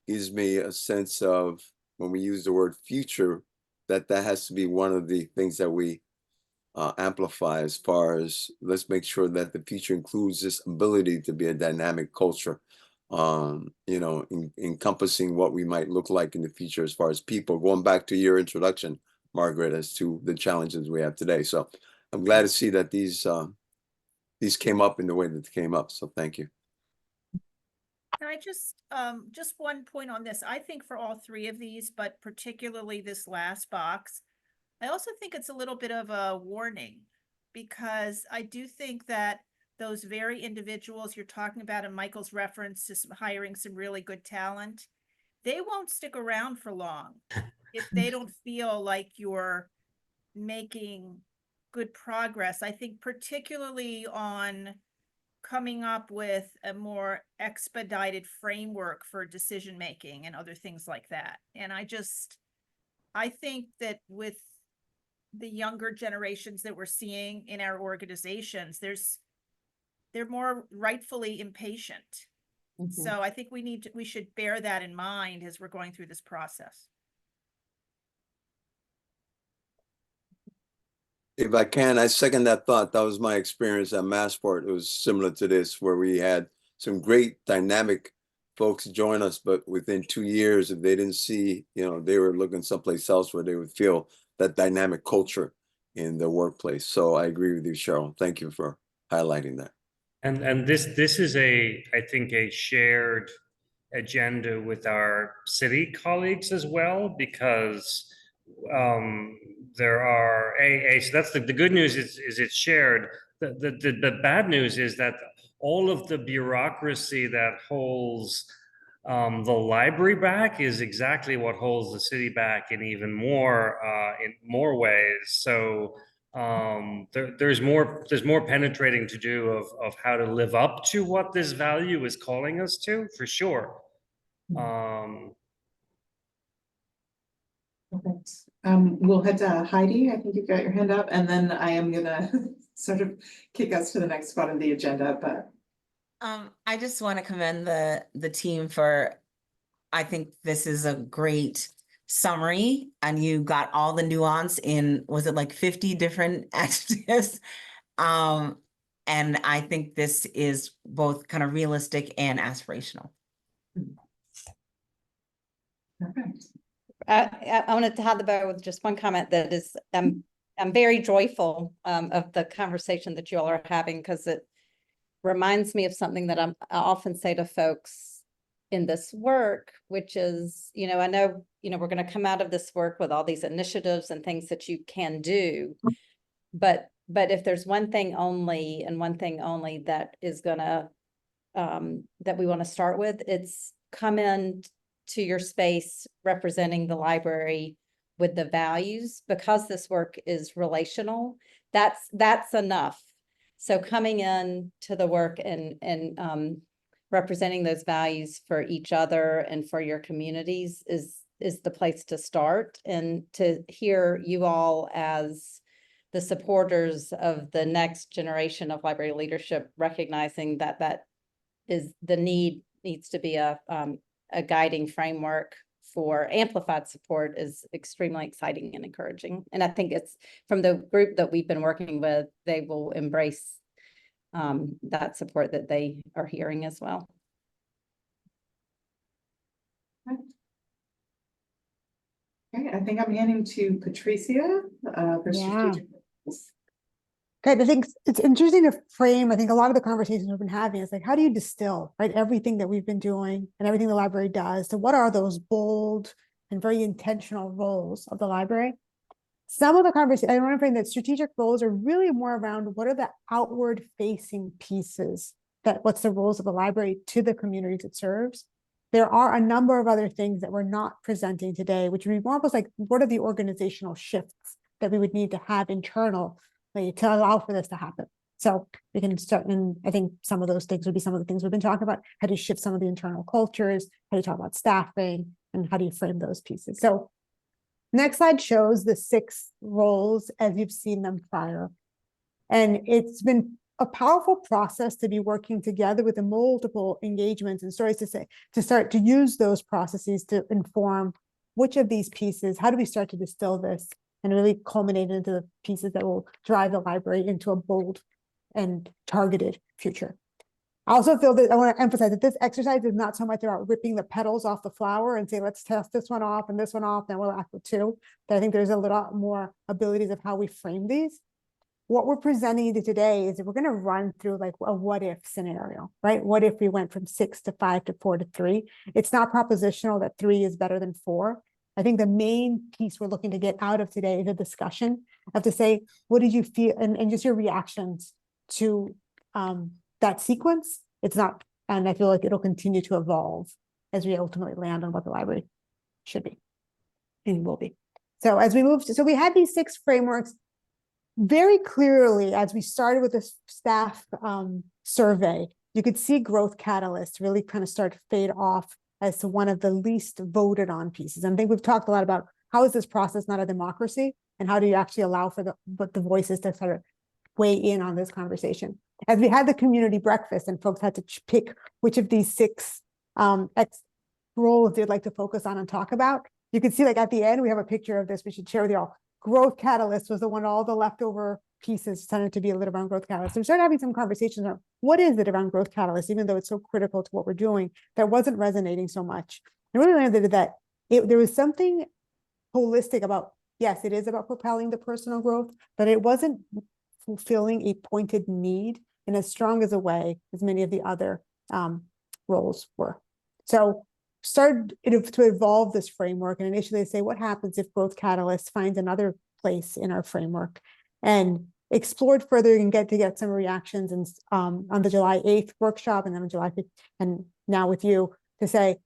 [SPEAKER 7] gives me a sense of, when we use the word future, that has to be one of the things that we amplify, as far as let's make sure that the future includes this ability to be a dynamic culture, encompassing what we might look like in the future as far as people, going back to your introduction, Margaret, as to the challenges we have today. So I'm glad to see that these these came up in the way that they came up. So thank you.
[SPEAKER 16] Can I just one point on this? I think for all three of these, but particularly this last box, I also think it's a little bit of a warning, because I do think that those very individuals you're talking about in Michael's reference to hiring some really good talent, they won't stick around for long if they don't feel like you're making good progress. I think particularly on coming up with a more expedited framework for decision-making and other things like that. And I think that with the younger generations that we're seeing in our organizations, they're more rightfully impatient. So I think we should bear that in mind as we're going through this process.
[SPEAKER 7] If I can, I second that thought. That was my experience at Massport. It was similar to this, where we had some great dynamic folks join us, but within 2 years, if they didn't see, they were looking someplace else where they would feel that dynamic culture in the workplace. So I agree with you, Cheryl. Thank you for highlighting that.
[SPEAKER 8] And this is I think a shared agenda with our city colleagues as well, because there are so that's the good news is it's shared. The bad news is that all of the bureaucracy that holds the library back is exactly what holds the city back in even more in more ways. So there's more penetrating to do of how to live up to what this value is calling us to, for sure.
[SPEAKER 2] Perfect. We'll head to Heidi. I think you've got your hand up, and then I am gonna sort of kick us to the next spot on the agenda, but.
[SPEAKER 17] I just want to commend the team for, I think this is a great summary, and you got all the nuance in, was it like 50 different adjectives? And I think this is both kind of realistic and aspirational.
[SPEAKER 2] Perfect.
[SPEAKER 9] I wanted to have the bow with just one comment that is, I'm very joyful of the conversation that you all are having, because it reminds me of something that I often say to folks in this work, which is, I know, we're going to come out of this work with all these initiatives and things that you can do, but if there's one thing only and one thing only that is gonna that we want to start with, it's come in to your space representing the library with the values, because this work is relational. That's enough. So coming in to the work and representing those values for each other and for your communities is the place to start. And to hear you all as the supporters of the next generation of library leadership, recognizing that is the needs to be a guiding framework for amplified support is extremely exciting and encouraging. And I think it's from the group that we've been working with, they will embrace that support that they are hearing as well.
[SPEAKER 2] Okay, I think I'm handing to Patricia for strategic.
[SPEAKER 12] Okay, I think it's interesting to frame, I think a lot of the conversations we've been having is like, how do you distill, right, everything that we've been doing and everything the library does? So what are those bold and very intentional roles of the library? Some of the conversations, I want to frame that strategic roles are really more around what are the outward facing pieces, what's the roles of the library to the communities it serves. There are a number of other things that we're not presenting today, which would be more almost like, what are the organizational shifts that we would need to have internal to allow for this to happen. So we can start, and I think some of those things would be some of the things we've been talking about. How do you shift some of the internal cultures? How do you talk about staffing? And how do you frame those pieces? So next slide shows the 6 roles as you've seen them prior. And it's been a powerful process to be working together with the multiple engagements and stories to start to use those processes to inform which of these pieces, how do we start to distill this and really culminate into the pieces that will drive the library into a bold and targeted future. I also feel that I want to emphasize that this exercise is not so much about ripping the petals off the flower and say, let's test this one off and this one off, then we'll act with 2. But I think there's a little more abilities of how we frame these. what we're presenting you today is that we're going to run through like a what if scenario, right? What if we went from 6 to 5 to 4 to 3? It's not propositional that 3 is better than 4. I think the main piece we're looking to get out of today is a discussion of to say, what did you feel, and just your reactions to that sequence. It's not, and I feel like it'll continue to evolve as we ultimately land on what the library should be and will be. So as we move, so we had these 6 frameworks very clearly as we started with this staff survey. You could see growth catalysts really kind of start to fade off as to one of the least voted on pieces. And I think we've talked a lot about how is this process not a democracy, and how do you actually allow for the voices to sort of weigh in on this conversation. As we had the community breakfast and folks had to pick which of these 6 roles they'd like to focus on and talk about, you can see like at the end, we have a picture of this we should share with you all. Growth catalyst was the one, all the leftover pieces tended to be a little around growth catalyst. So we started having some conversations about what is it around growth catalyst, even though it's so critical to what we're doing, that wasn't resonating so much. And really landed that there was something holistic about, yes, it is about propelling the personal growth, but it wasn't fulfilling a pointed need in as strong as a way as many of the other roles were. So started to evolve this framework and initially say, what happens if growth catalyst finds another place in our framework, and explored further and get some reactions and on the July 8th workshop, and then on July 5th, and now with you to say,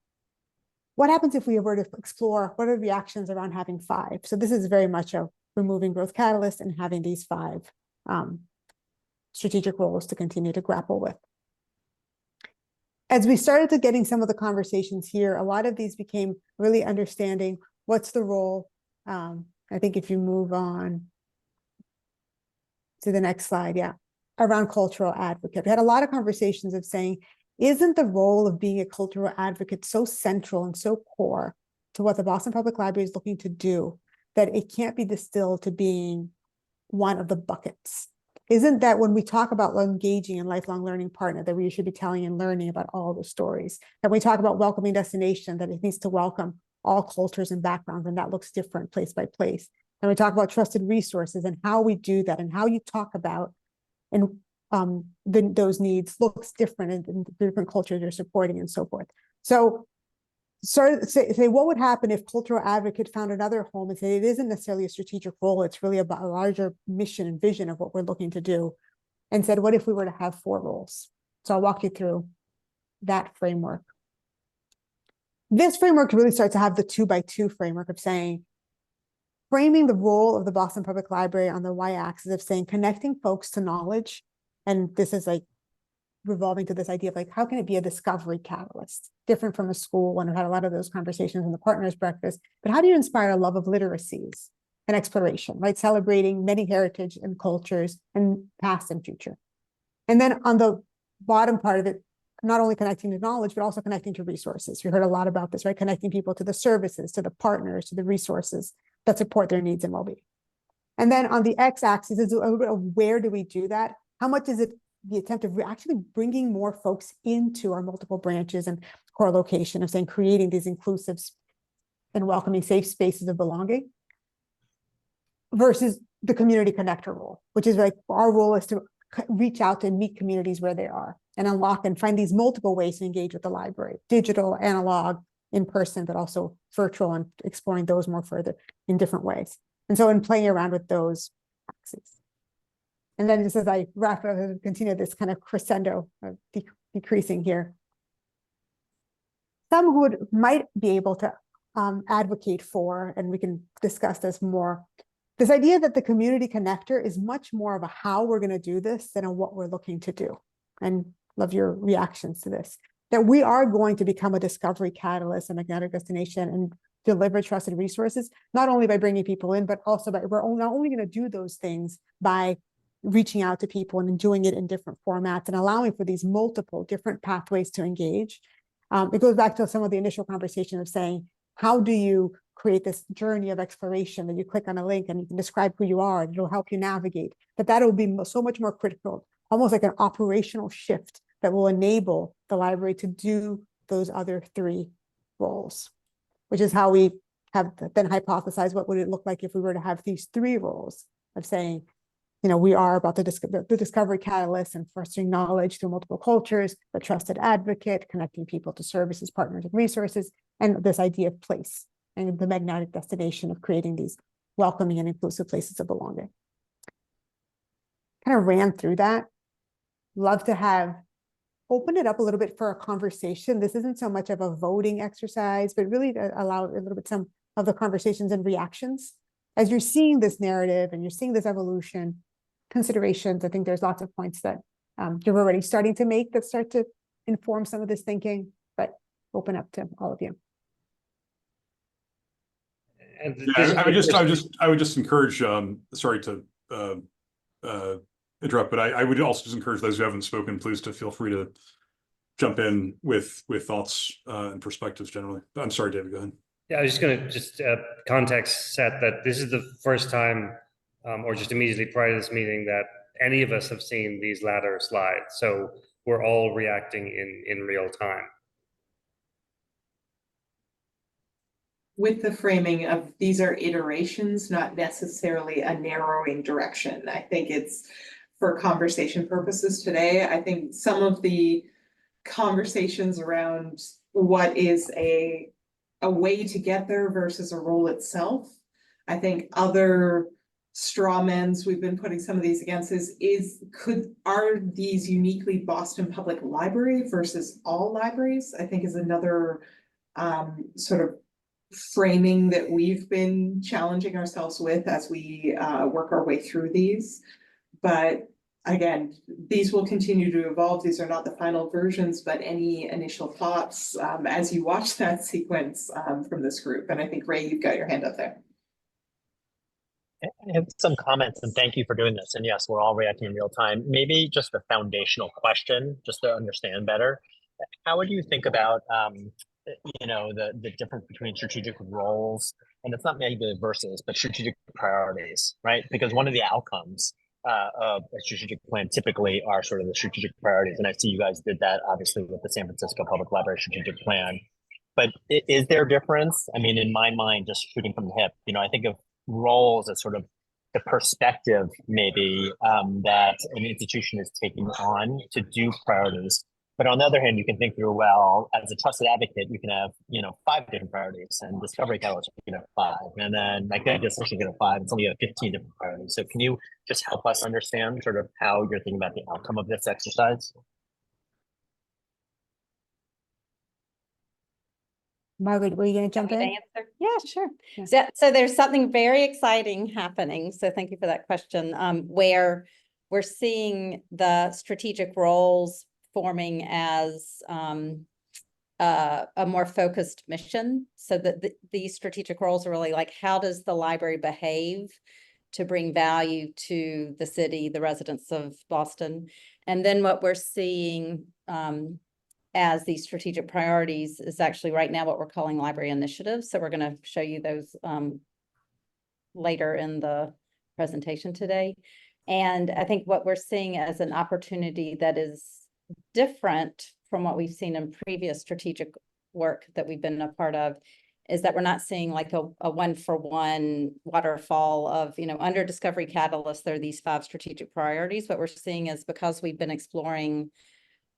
[SPEAKER 12] what happens if we were to explore what are the reactions around having 5? So this is very much a removing growth catalyst and having these 5 strategic roles to continue to grapple with. As we started to getting some of the conversations here, a lot of these became really understanding what's the role. I think if you move on to the next slide, yeah, around cultural advocate. We had a lot of conversations of saying, isn't the role of being a cultural advocate so central and so core to what the Boston Public Library is looking to do that it can't be distilled to being one of the buckets? Isn't that when we talk about engaging in lifelong learning partner, that we should be telling and learning about all the stories? That we talk about welcoming destination, that it needs to welcome all cultures and backgrounds, and that looks different place by place. And we talk about trusted resources and how we do that and how you talk about and those needs looks different in the different cultures you're supporting and so forth. So say what would happen if cultural advocate found another home and say it isn't necessarily a strategic role, it's really about a larger mission and vision of what we're looking to do, and said, what if we were to have 4 roles? So I'll walk you through that framework. This framework really starts to have the 2x2 framework of saying, framing the role of the Boston Public Library on the y-axis of saying connecting folks to knowledge. And this is like revolving to this idea of like, how can it be a discovery catalyst? Different from a school, when we had a lot of those conversations in the partners breakfast, but how do you inspire a love of literacies and exploration, right? Celebrating many heritage and cultures and past and future. And then on the bottom part of it, not only connecting to knowledge, but also connecting to resources. We heard a lot about this, right? Connecting people to the services, to the partners, to the resources that support their needs and well-being. And then on the x-axis is a little bit of where do we do that? How much is it the attempt of actually bringing more folks into our multiple branches and core location of saying, creating these inclusive and welcoming safe spaces of belonging versus the community connector role, which is like our role is to reach out and meet communities where they are and unlock and find these multiple ways to engage with the library, digital, analog, in person, but also virtual, and exploring those more further in different ways. And so in playing around with those axes. And then just as I wrap up and continue this kind of crescendo of decreasing here, some who might be able to advocate for, and we can discuss this more, this idea that the community connector is much more of a how we're going to do this than a what we're looking to do. And love your reactions to this. That we are going to become a discovery catalyst, a magnetic destination, and deliver trusted resources, not only by bringing people in, but also by, we're not only going to do those things by reaching out to people and doing it in different formats and allowing for these multiple different pathways to engage. It goes back to some of the initial conversation of saying, how do you create this journey of exploration that you click on a link and you can describe who you are, and it'll help you navigate, that will be so much more critical, almost like an operational shift that will enable the library to do those other 3 roles, which is how we have then hypothesized what would it look like if we were to have these 3 roles of saying, we are about the discovery catalyst and fostering knowledge through multiple cultures, the trusted advocate, connecting people to services, partners, and resources, and this idea of place and the magnetic destination of creating these welcoming and inclusive places of belonging. Kind of ran through that. Love to open it up a little bit for a conversation. This isn't so much of a voting exercise, but really to allow a little bit some of the conversations and reactions. As you're seeing this narrative and you're seeing this evolution, considerations, I think there's lots of points that you're already starting to make that start to inform some of this thinking, but open up to all of you.
[SPEAKER 8] And
[SPEAKER 4] Yeah, I would just encourage, sorry to interrupt, but I would also just encourage those who haven't spoken, please, to feel free to jump in with thoughts and perspectives generally. I'm sorry, David, go ahead.
[SPEAKER 8] Yeah, I was just going to context set that this is the first time, or just immediately prior to this meeting, that any of us have seen these latter slides. So we're all reacting in real time.
[SPEAKER 2] With the framing of these are iterations, not necessarily a narrowing direction. I think it's for conversation purposes today. I think some of the conversations around what is a way to get there versus a role itself. I think other straw men's we've been putting some of these against are these uniquely Boston Public Library versus all libraries, I think is another sort of framing that we've been challenging ourselves with as we work our way through these. But again, these will continue to evolve. These are not the final versions, but any initial thoughts as you watch that sequence from this group. And I think, Ray, you've got your hand up there.
[SPEAKER 11] I have some comments, and thank you for doing this. And yes, we're all reacting in real time. Maybe just a foundational question, just to understand better. How would you think about, the difference between strategic roles, and it's not maybe versus, but strategic priorities, right? Because one of the outcomes of a strategic plan typically are sort of the strategic priorities. And I see you guys did that obviously with the San Francisco Public Library strategic plan. But is there a difference? I mean, in my mind, just shooting from the hip, I think of roles as sort of the perspective maybe that an institution is taking on to do priorities. But on the other hand, you can think through, well, as a trusted advocate, you can have, 5 different priorities, and Discovery Catalyst, you can have 5. And then Magnetic Destination, you can have 5. It's only 15 different priorities. So can you just help us understand sort of how you're thinking about the outcome of this exercise?
[SPEAKER 12] Margaret, were you going to jump in?
[SPEAKER 9] Answer? Yeah, sure. Yeah. So there's something very exciting happening. So thank you for that question, where we're seeing the strategic roles forming as a more focused mission, so that these strategic roles are really like, how does the library behave to bring value to the city, the residents of Boston? And then what we're seeing as these strategic priorities is actually right now what we're calling library initiatives. So we're going to show you those later in the presentation today. And I think what we're seeing as an opportunity that is different from what we've seen in previous strategic work that we've been a part of is that we're not seeing like a one-for-one waterfall of, under Discovery Catalyst, there are these 5 strategic priorities. What we're seeing is, because we've been exploring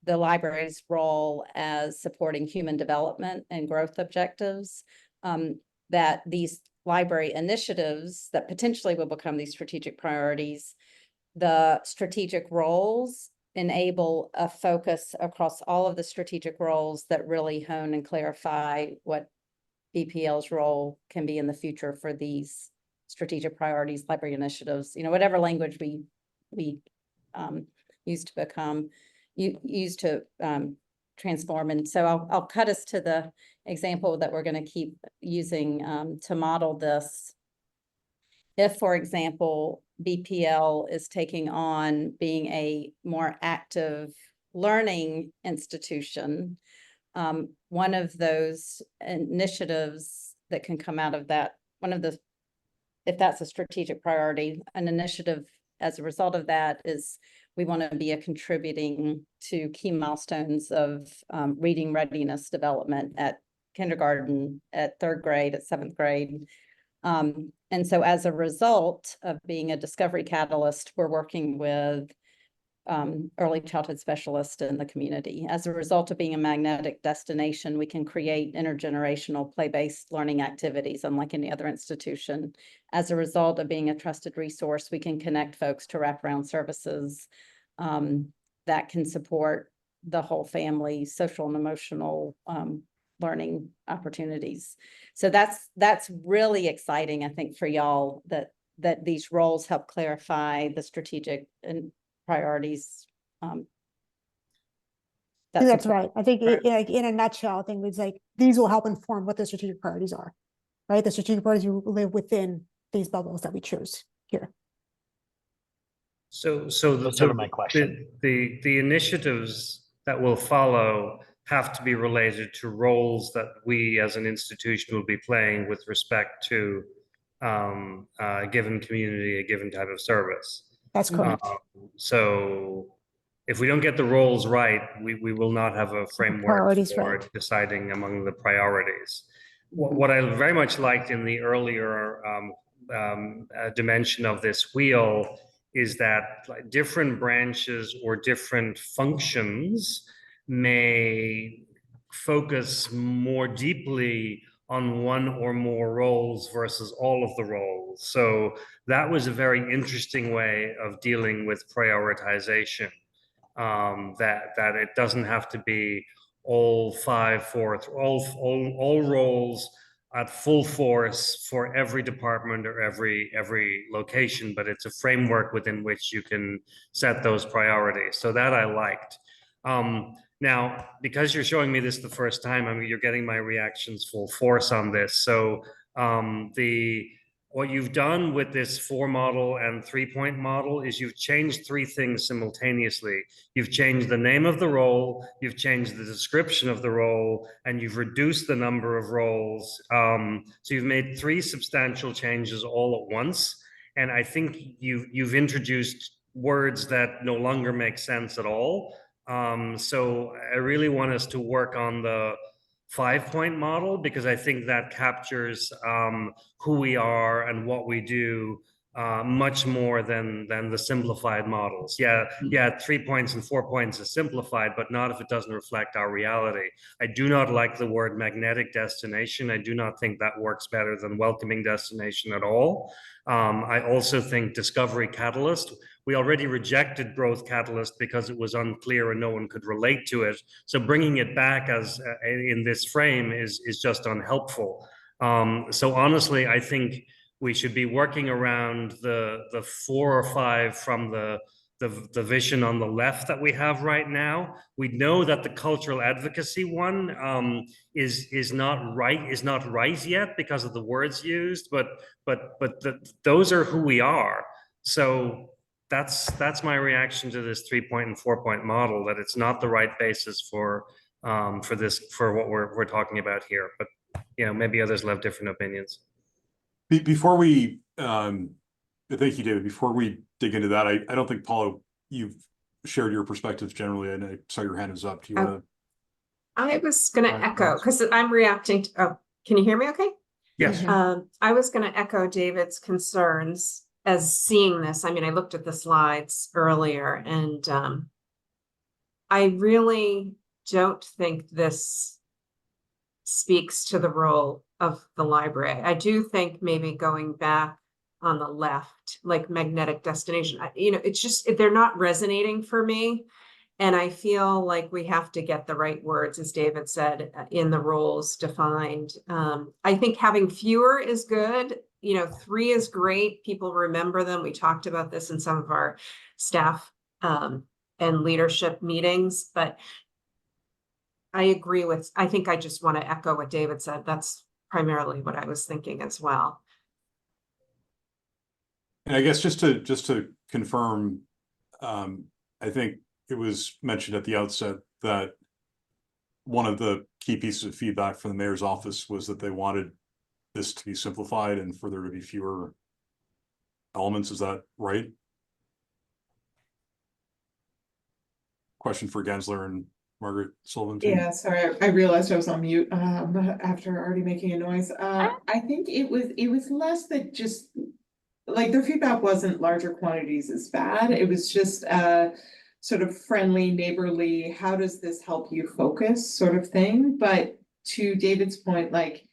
[SPEAKER 9] the library's role as supporting human development and growth objectives, that these library initiatives that potentially will become these strategic priorities, the strategic roles enable a focus across all of the strategic roles that really hone and clarify what BPL's role can be in the future for these strategic priorities, library initiatives, whatever language we use to transform. And so I'll cut us to the example that we're going to keep using to model this. If, for example, BPL is taking on being a more active learning institution, one of those initiatives that can come out of that, if that's a strategic priority, an initiative as a result of that is we want to be contributing to key milestones of reading readiness development at kindergarten, at 3rd grade, at 7th grade, And so as a result of being a discovery catalyst, we're working with early childhood specialists in the community. As a result of being a magnetic destination, we can create intergenerational play-based learning activities unlike any other institution. As a result of being a trusted resource, we can connect folks to wraparound services that can support the whole family, social and emotional learning opportunities. So that's really exciting, I think, for y'all that these roles help clarify the strategic and priorities.
[SPEAKER 12] I think that's right. I think like in a nutshell, I think it's like these will help inform what the strategic priorities are, right? The strategic priorities will live within these bubbles that we choose here.
[SPEAKER 8] So
[SPEAKER 11] Those are my question.
[SPEAKER 8] the initiatives that will follow have to be related to roles that we as an institution will be playing with respect to a given community, a given type of service.
[SPEAKER 12] That's correct.
[SPEAKER 8] So if we don't get the roles right, we will not have a framework for deciding among the priorities. What I very much liked in the earlier dimension of this wheel is that different branches or different functions may focus more deeply on one or more roles versus all of the roles. So that was a very interesting way of dealing with prioritization, that it doesn't have to be all roles at full force for every department or every location, but it's a framework within which you can set those priorities. So that I liked. Now, because you're showing me this the first time, I mean, you're getting my reactions full force on this. So what you've done with this 4 model and 3-point model is you've changed 3 things simultaneously. You've changed the name of the role, you've changed the description of the role, and you've reduced the number of roles. So you've made 3 substantial changes all at once. And I think you've introduced words that no longer make sense at all. So I really want us to work on the 5-point model because I think that captures who we are and what we do much more than the simplified models. Yeah, 3 points and 4 points is simplified, but not if it doesn't reflect our reality. I do not like the word magnetic destination. I do not think that works better than welcoming destination at all. I also think discovery catalyst. We already rejected growth catalyst because it was unclear and no one could relate to it. So bringing it back as in this frame is just unhelpful. So honestly, I think we should be working around the 4 or 5 from the vision on the left that we have right now. We know that the cultural advocacy one is not right yet because of the words used, but those are who we are. So that's my reaction to this 3-point and 4-point model, that it's not the right basis for what we're talking about here. But maybe others will have different opinions.
[SPEAKER 4] Before we thank you, David. Before we dig into that, I don't think, Paula, you've shared your perspectives generally, and I saw your hand was up. Do you want to?
[SPEAKER 18] I was going to echo because I'm reacting to, oh, can you hear me okay?
[SPEAKER 4] Yes.
[SPEAKER 18] I was going to echo David's concerns as seeing this. I mean, I looked at the slides earlier and I really don't think this speaks to the role of the library. I do think maybe going back on the left, like magnetic destination, it's just, they're not resonating for me. And I feel like we have to get the right words, as David said, in the roles defined. I think having fewer is good. 3 is great. People remember them. We talked about this in some of our staff and leadership meetings, but I think I just want to echo what David said. That's primarily what I was thinking as well.
[SPEAKER 4] And I guess just to confirm, I think it was mentioned at the outset that one of the key pieces of feedback from the mayor's office was that they wanted this to be simplified and for there to be fewer elements. Is that right? Question for Gensler and Margaret Sullivan. too.
[SPEAKER 2] Yeah, sorry, I realized I was on mute after already making a noise. I think it was less that just like their feedback wasn't larger quantities is bad. It was just sort of friendly, neighborly, how does this help you focus sort of thing. But to David's point, like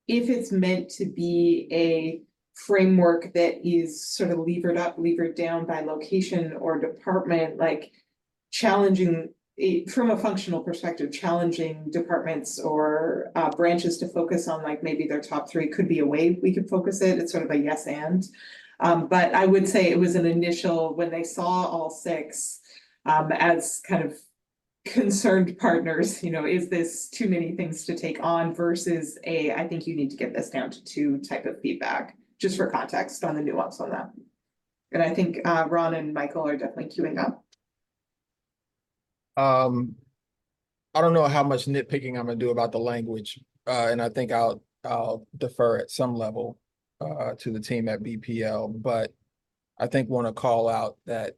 [SPEAKER 2] if it's meant to be a framework that is sort of levered up, levered down by location or department, like challenging from a functional perspective, challenging departments or branches to focus on like maybe their top three could be a way we could focus it. It's sort of a yes and. But I would say it was an initial, when they saw all six as kind of concerned partners, is this too many things to take on versus I think you need to get this down to 2 type of feedback, just for context on the nuance on that. And I think Ron and Michael are definitely queuing up.
[SPEAKER 14] I don't know how much nitpicking I'm gonna do about the language, and I think I'll defer at some level to the team at BPL, but I think want to call out that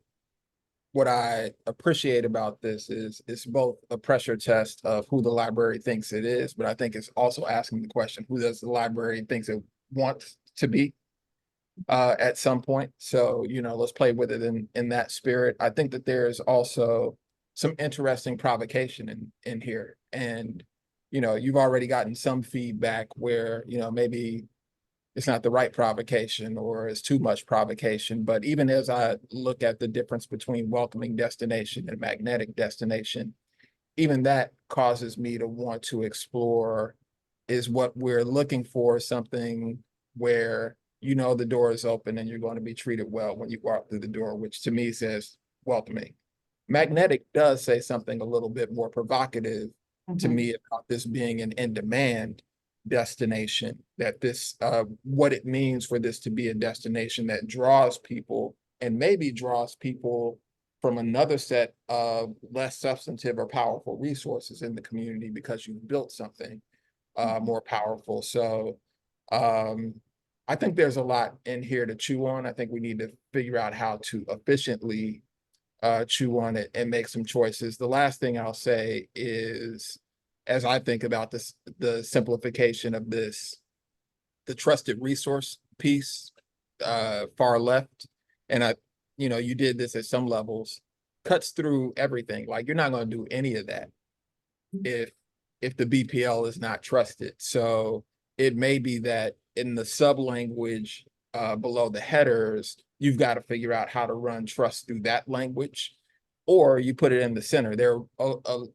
[SPEAKER 14] what I appreciate about this is it's both a pressure test of who the library thinks it is, but I think it's also asking the question, who does the library thinks it wants to be at some point. So, let's play with it in that spirit. I think that there's also some interesting provocation in here. And, you've already gotten some feedback where, maybe it's not the right provocation or it's too much provocation. But even as I look at the difference between welcoming destination and magnetic destination, even that causes me to want to explore, is what we're looking for something where, the door is open and you're going to be treated well when you walk through the door, which to me says welcoming. Magnetic does say something a little bit more provocative to me about this being an in-demand destination, that this what it means for this to be a destination that draws people and maybe draws people from another set of less substantive or powerful resources in the community because you've built something more powerful. So I think there's a lot in here to chew on. I think we need to figure out how to efficiently chew on it and make some choices. The last thing I'll say is, as I think about this, the simplification of this, the trusted resource piece, far left, and you did this at some levels, cuts through everything. Like you're not going to do any of that if the BPL is not trusted. So it may be that in the sub language below the headers, you've got to figure out how to run trust through that language, or you put it in the center. There are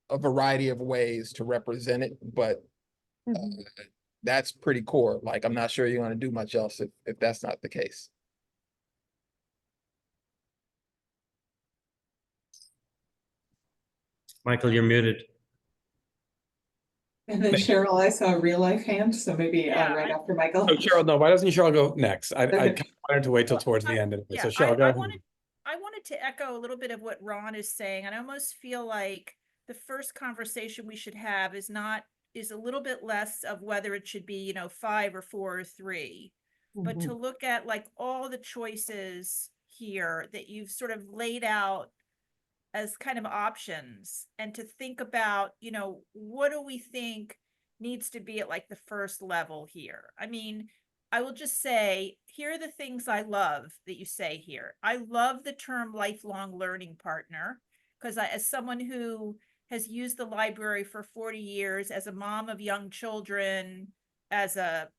[SPEAKER 14] a variety of ways to represent it, but that's pretty core. Like, I'm not sure you're going to do much else if that's not the case.
[SPEAKER 8] Michael, you're muted.
[SPEAKER 2] And then Cheryl, I saw a real life hand, so maybe right after Michael.
[SPEAKER 13] Oh, Cheryl, no, why doesn't Cheryl go next? I kind of wanted to wait till towards the end.
[SPEAKER 16] Yeah,
[SPEAKER 13] So Cheryl, go
[SPEAKER 16] I
[SPEAKER 13] ahead.
[SPEAKER 16] wanted to echo a little bit of what Ron is saying, and I almost feel like the first conversation we should have is a little bit less of whether it should be, 5 or 4 or 3, but to look at like all the choices here that you've sort of laid out as kind of options, and to think about, what do we think needs to be at like the first level here? I mean, I will just say, here are the things I love that you say here. I love the term lifelong learning partner, because as someone who has used the library for 40 years, as a mom of young children, as a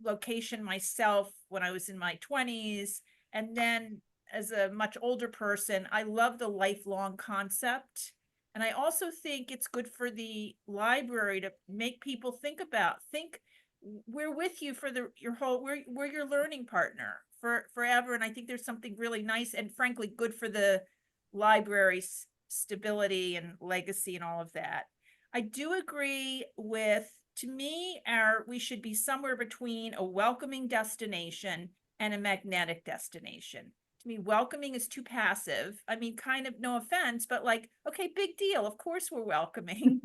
[SPEAKER 16] location myself when I was in my 20s, and then as a much older person, I love the lifelong concept. And I also think it's good for the library to make people think we're with you for we're your learning partner forever. And I think there's something really nice and frankly good for the library's stability and legacy and all of that. I do agree with, to me, we should be somewhere between a welcoming destination and a magnetic destination. To me, welcoming is too passive. I mean, kind of, no offense, but like, okay, big deal. Of course we're welcoming.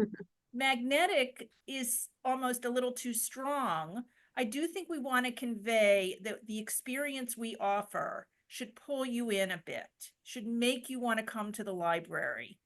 [SPEAKER 16] Magnetic is almost a little too strong. I do think we want to convey that the experience we offer should pull you in a bit, should make you want to come to the library.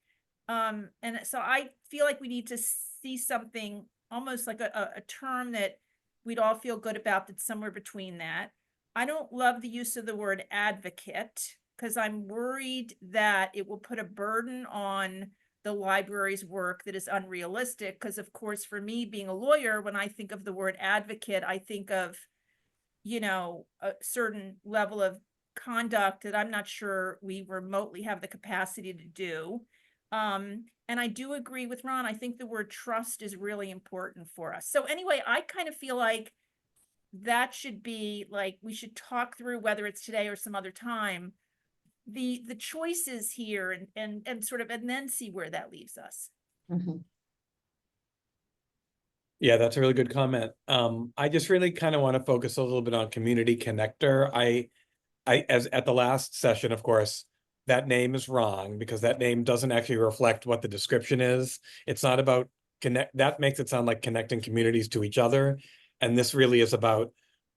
[SPEAKER 16] And so I feel like we need to see something almost like a term that we'd all feel good about, that's somewhere between that. I don't love the use of the word advocate, because I'm worried that it will put a burden on the library's work that is unrealistic. Because of course, for me being a lawyer, when I think of the word advocate, I think of, you know, a certain level of conduct that I'm not sure we remotely have the capacity to do. And I do agree with Ron. I think the word trust is really important for us. So anyway, I kind of feel like that should be like, we should talk through, whether it's today or some other time, the choices here, and sort of, and then see where that leaves us.
[SPEAKER 13] Yeah, that's a really good comment. I just really kind of want to focus a little bit on community connector. As at the last session, of course, that name is wrong because that name doesn't actually reflect what the description is. It's not about connect, that makes it sound like connecting communities to each other. And this really is about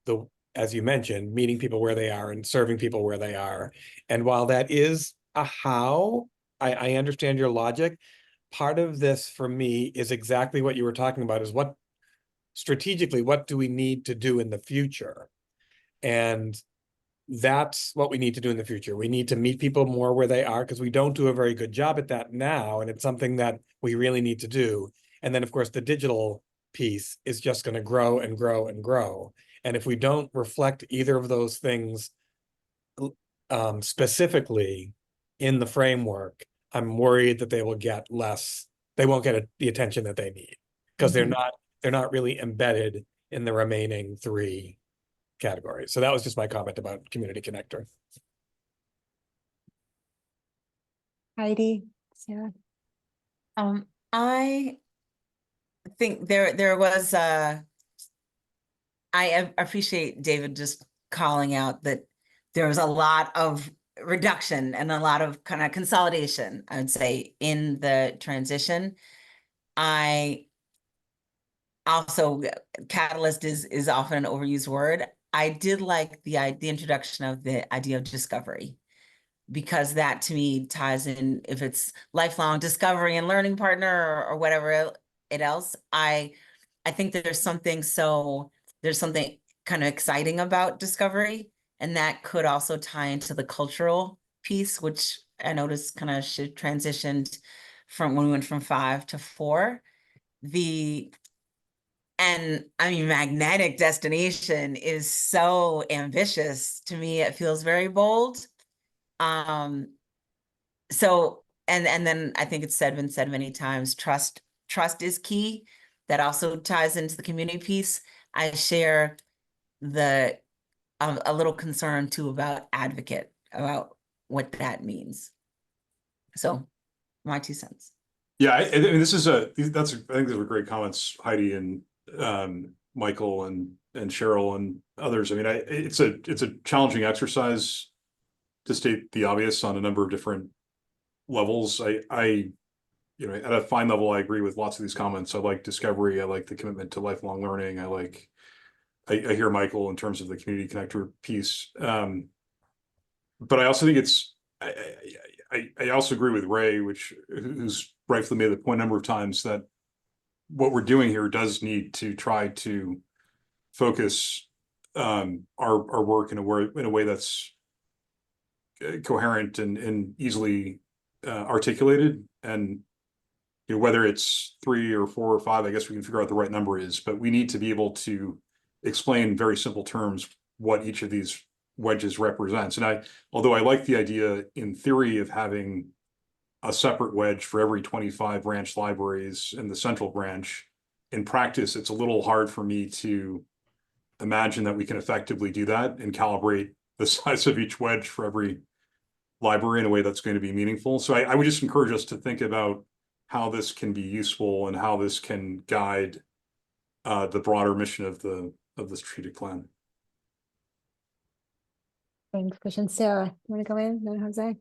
[SPEAKER 13] the, as you mentioned, meeting people where they are and serving people where they are. And while that is a how, I understand your logic. Part of this for me is exactly what you were talking about, is what strategically, what do we need to do in the future? And that's what we need to do in the future. We need to meet people more where they are, because we don't do a very good job at that now. And it's something that we really need to do. And then of course, the digital piece is just going to grow and grow and grow. And if we don't reflect either of those things specifically in the framework, I'm worried that they will get less, they won't get the attention that they need, because they're not really embedded in the remaining three categories. So that was just my comment about community connector.
[SPEAKER 12] Heidi, Sarah.
[SPEAKER 17] I think there was I appreciate David just calling out that there was a lot of reduction and a lot of kind of consolidation, I would say, in the transition. I also, catalyst is often an overused word. I did like the introduction of the idea of discovery, because that to me ties in, if it's lifelong discovery and learning partner or whatever it else, I think that there's something kind of exciting about discovery, and that could also tie into the cultural piece, which I noticed kind of transitioned from when we went from 5 to 4. And I mean, magnetic destination is so ambitious. To me, it feels very bold. So, and then I think it's been said many times, trust is key. That also ties into the community piece. I share a little concern too about advocate, about what that means. So my 2 cents.
[SPEAKER 4] Yeah, I mean, I think those are great comments, Heidi and Michael and Cheryl and others. I mean, it's a challenging exercise, to state the obvious, on a number of different levels. I you know, at a fine level, I agree with lots of these comments. I like discovery. I like the commitment to lifelong learning. I hear Michael in terms of the community connector piece. But I also think I also agree with Ray, who's rightfully made the point a number of times, that what we're doing here does need to try to focus our work in a way that's coherent and easily articulated. And you know, whether it's 3 or 4 or 5, I guess we can figure out the right number is, but we need to be able to explain in very simple terms what each of these wedges represents. And although I like the idea in theory of having a separate wedge for every 25 branch libraries in the central branch, in practice, it's a little hard for me to imagine that we can effectively do that and calibrate the size of each wedge for every library in a way that's going to be meaningful. So I would just encourage us to think about how this can be useful and how this can guide the broader mission of the strategic plan.
[SPEAKER 12] Thanks, Christian. Sarah, you want to go in? Then Jose?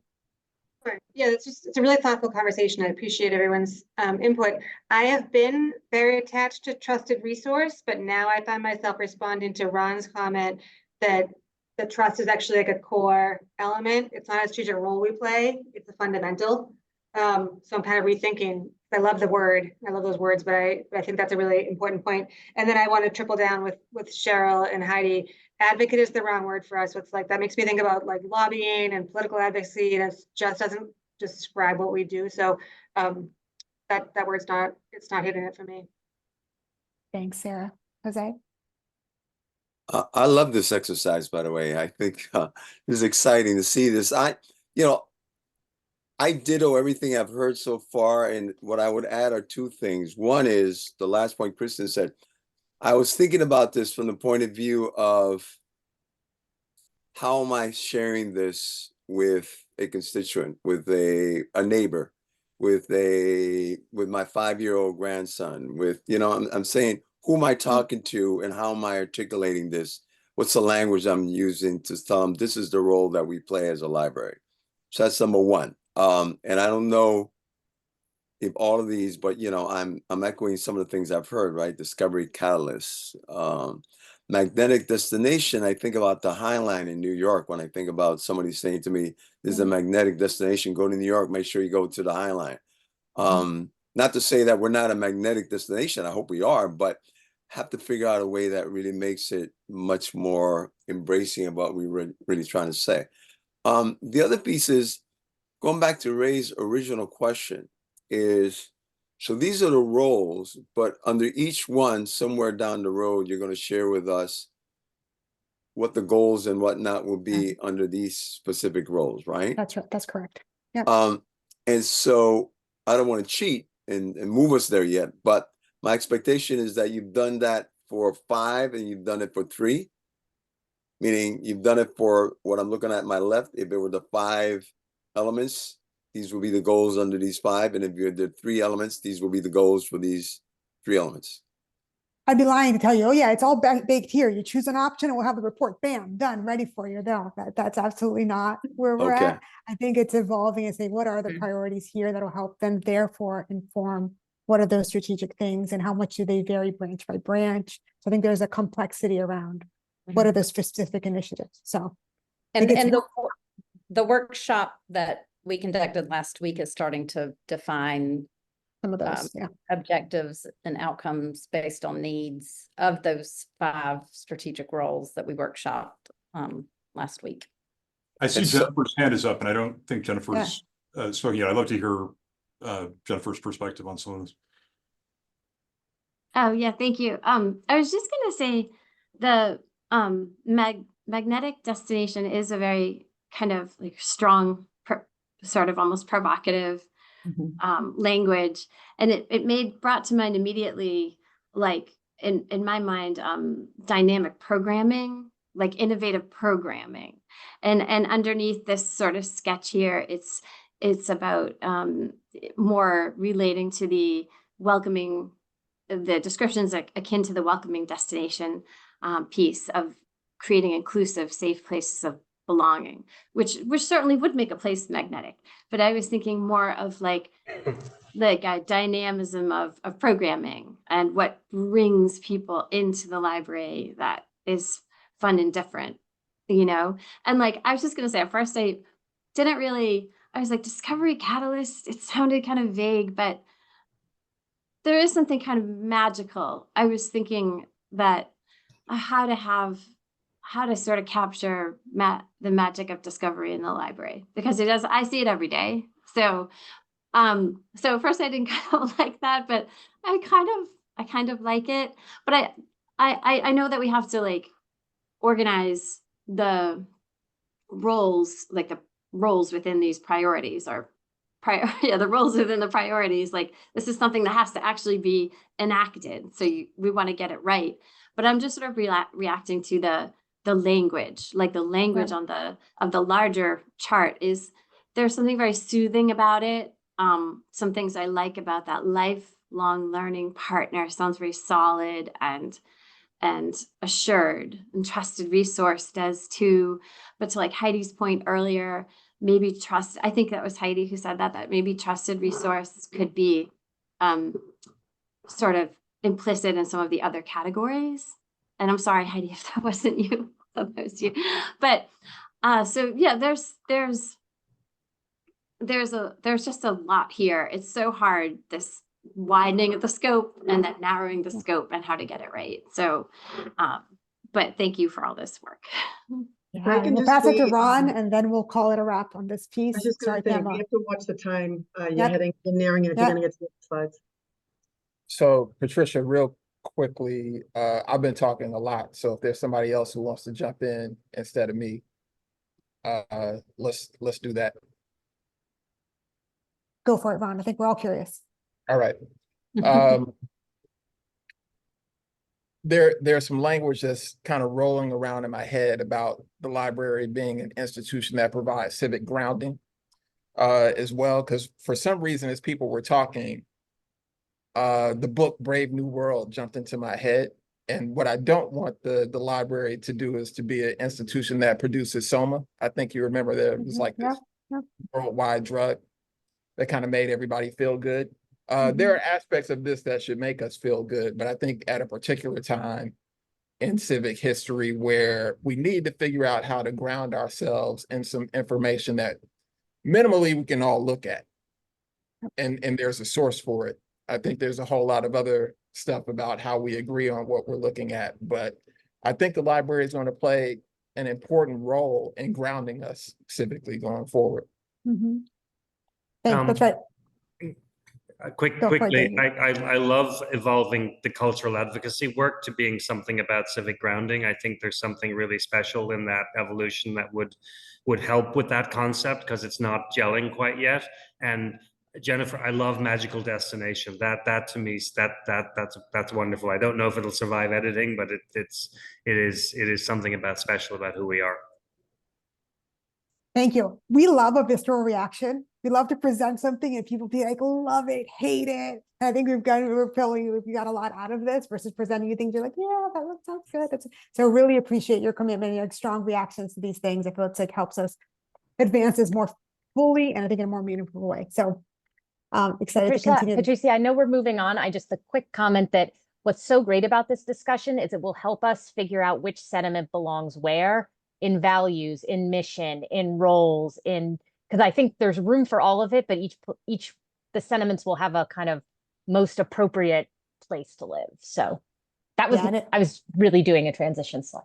[SPEAKER 6] Sure. Yeah, it's a really thoughtful conversation. I appreciate everyone's input. I have been very attached to trusted resource, but now I find myself responding to Ron's comment that the trust is actually like a core element. It's not a strategic role we play, it's a fundamental. So I'm kind of rethinking. I love the word. I love those words, but I think that's a really important point. And then I want to triple down with Cheryl and Heidi. Advocate is the wrong word for us. What's like, that makes me think about like lobbying and political advocacy, and it just doesn't describe what we do. So that word's it's not hitting it for me.
[SPEAKER 12] Thanks, Sarah. Jose?
[SPEAKER 7] I love this exercise, by the way. I think this is exciting to see this. I ditto everything I've heard so far, and what I would add are two things. One is the last point Kristen said. I was thinking about this from the point of view of how am I sharing this with a constituent, with a neighbor, with my 5-year-old grandson, with, I'm saying, who am I talking to and how am I articulating this? What's the language I'm using to tell them this is the role that we play as a library? So that's number one. And I don't know if all of these, but I'm echoing some of the things I've heard, right? Discovery Catalyst, magnetic destination. I think about the High Line in New York when I think about somebody saying to me, "This is a magnetic destination. Go to New York. Make sure you go to the High Line." Not to say that we're not a magnetic destination. I hope we are, but have to figure out a way that really makes it much more embracing of what we were really trying to say. The other piece is going back to Ray's original question is, so these are the roles, but under each one, somewhere down the road, you're going to share with us what the goals and whatnot will be under these specific roles, right?
[SPEAKER 12] That's right. That's correct. Yeah.
[SPEAKER 7] And so I don't want to cheat and move us there yet, but my expectation is that you've done that for 5 and you've done it for 3, meaning you've done it for what I'm looking at my left. If it were the 5 elements, these will be the goals under these 5. And if you're the 3 elements, these will be the goals for these 3 elements.
[SPEAKER 12] I'd be lying to tell you, oh yeah, it's all baked here. You choose an option and we'll have the report, bam, done, ready for you. No, that's absolutely not where we're at. I think it's evolving and saying, what are the priorities here that'll help them therefore inform what are those strategic things and how much do they vary branch by branch? So I think there's a complexity around what are those specific initiatives. So
[SPEAKER 9] and the workshop that we conducted last week is starting to define
[SPEAKER 12] some of those
[SPEAKER 9] objectives and outcomes based on needs of those 5 strategic roles that we workshopped last week.
[SPEAKER 4] I see Jennifer's hand is up, and I don't think Jennifer's spoken yet. I'd love to hear Jennifer's perspective on some of this.
[SPEAKER 3] Oh yeah, thank you. I was just gonna say the magnetic destination is a very kind of like strong, sort of almost provocative language, and it brought to mind immediately, like in my mind, dynamic programming, like innovative programming, and underneath this sort of sketch here, it's about more relating to the descriptions akin to the welcoming destination piece of creating inclusive, safe places of belonging, which certainly would make a place magnetic. But I was thinking more of like a dynamism of programming and what brings people into the library that is fun and different, And like, I was just gonna say, at first I was like, Discovery Catalyst, it sounded kind of vague, but there is something kind of magical. I was thinking that how to sort of capture the magic of discovery in the library, because I see it every day. So at first I didn't kind of like that, but I kind of like it. But I know that we have to like organize the roles, like the roles within these priorities, or the roles within the priorities. Like, this is something that has to actually be enacted. So we want to get it right. But I'm just sort of reacting to the language, like the language of the larger chart there's something very soothing about it. Some things I like about that lifelong learning partner sounds very solid and assured, and trusted resource does too. But to like Heidi's point earlier, maybe I think that was Heidi who said that maybe trusted resource could be sort of implicit in some of the other categories. And I'm sorry, Heidi, if that wasn't you, that was you. But so yeah, there's there's just a lot here. It's so hard, this widening of the scope and then narrowing the scope and how to get it right. So, but thank you for all this work.
[SPEAKER 1] If
[SPEAKER 12] Yeah,
[SPEAKER 1] I
[SPEAKER 12] and
[SPEAKER 1] can
[SPEAKER 12] we'll
[SPEAKER 1] just
[SPEAKER 12] pass it to
[SPEAKER 1] say,
[SPEAKER 12] Ron and then we'll call it a wrap on this
[SPEAKER 1] I
[SPEAKER 12] piece.
[SPEAKER 1] was just
[SPEAKER 12] Sorry,
[SPEAKER 1] gonna say,
[SPEAKER 12] Pamela.
[SPEAKER 1] we have to watch the time. You're
[SPEAKER 12] Yep.
[SPEAKER 1] you're nearing it if you're
[SPEAKER 12] Yep.
[SPEAKER 1] gonna get to the slides.
[SPEAKER 14] So Patricia, real quickly, I've been talking a lot, so if there's somebody else who wants to jump in instead of me, let's do that.
[SPEAKER 12] Go for it, Ron. I think we're all curious.
[SPEAKER 14] All right. There's some language that's kind of rolling around in my head about the library being an institution that provides civic grounding as well, because for some reason, as people were talking, the book Brave New World jumped into my head. And what I don't want the library to do is to be an institution that produces Soma. I think you remember there was like this worldwide drug that kind of made everybody feel good. There are aspects of this that should make us feel good, but I think at a particular time in civic history where we need to figure out how to ground ourselves in some information that minimally we can all look at. And there's a source for it. I think there's a whole lot of other stuff about how we agree on what we're looking at, but I think the library is going to play an important role in grounding us civically going forward.
[SPEAKER 12] Thanks, that's right.
[SPEAKER 8] Quickly, I love evolving the cultural advocacy work to being something about civic grounding. I think there's something really special in that evolution that would help with that concept because it's not gelling quite yet. And Jennifer, I love Magical Destination. That to me, that's wonderful. I don't know if it'll survive editing, but it is something special about who we are.
[SPEAKER 12] Thank you. We love a visceral reaction. We love to present something and people be like, love it, hate it. And I think we've got a lot out of this versus presenting you things you're like, yeah, that sounds good. So really appreciate your commitment and like strong reactions to these things. I feel it's like helps us advance this more fully and I think in a more meaningful way. So excited to continue.
[SPEAKER 15] Patricia, I know we're moving on. I just a quick comment that what's so great about this discussion is it will help us figure out which sentiment belongs where in values, in mission, in roles, because I think there's room for all of it, but each the sentiments will have a kind of most appropriate place to live. So that was I was really doing a transition slide.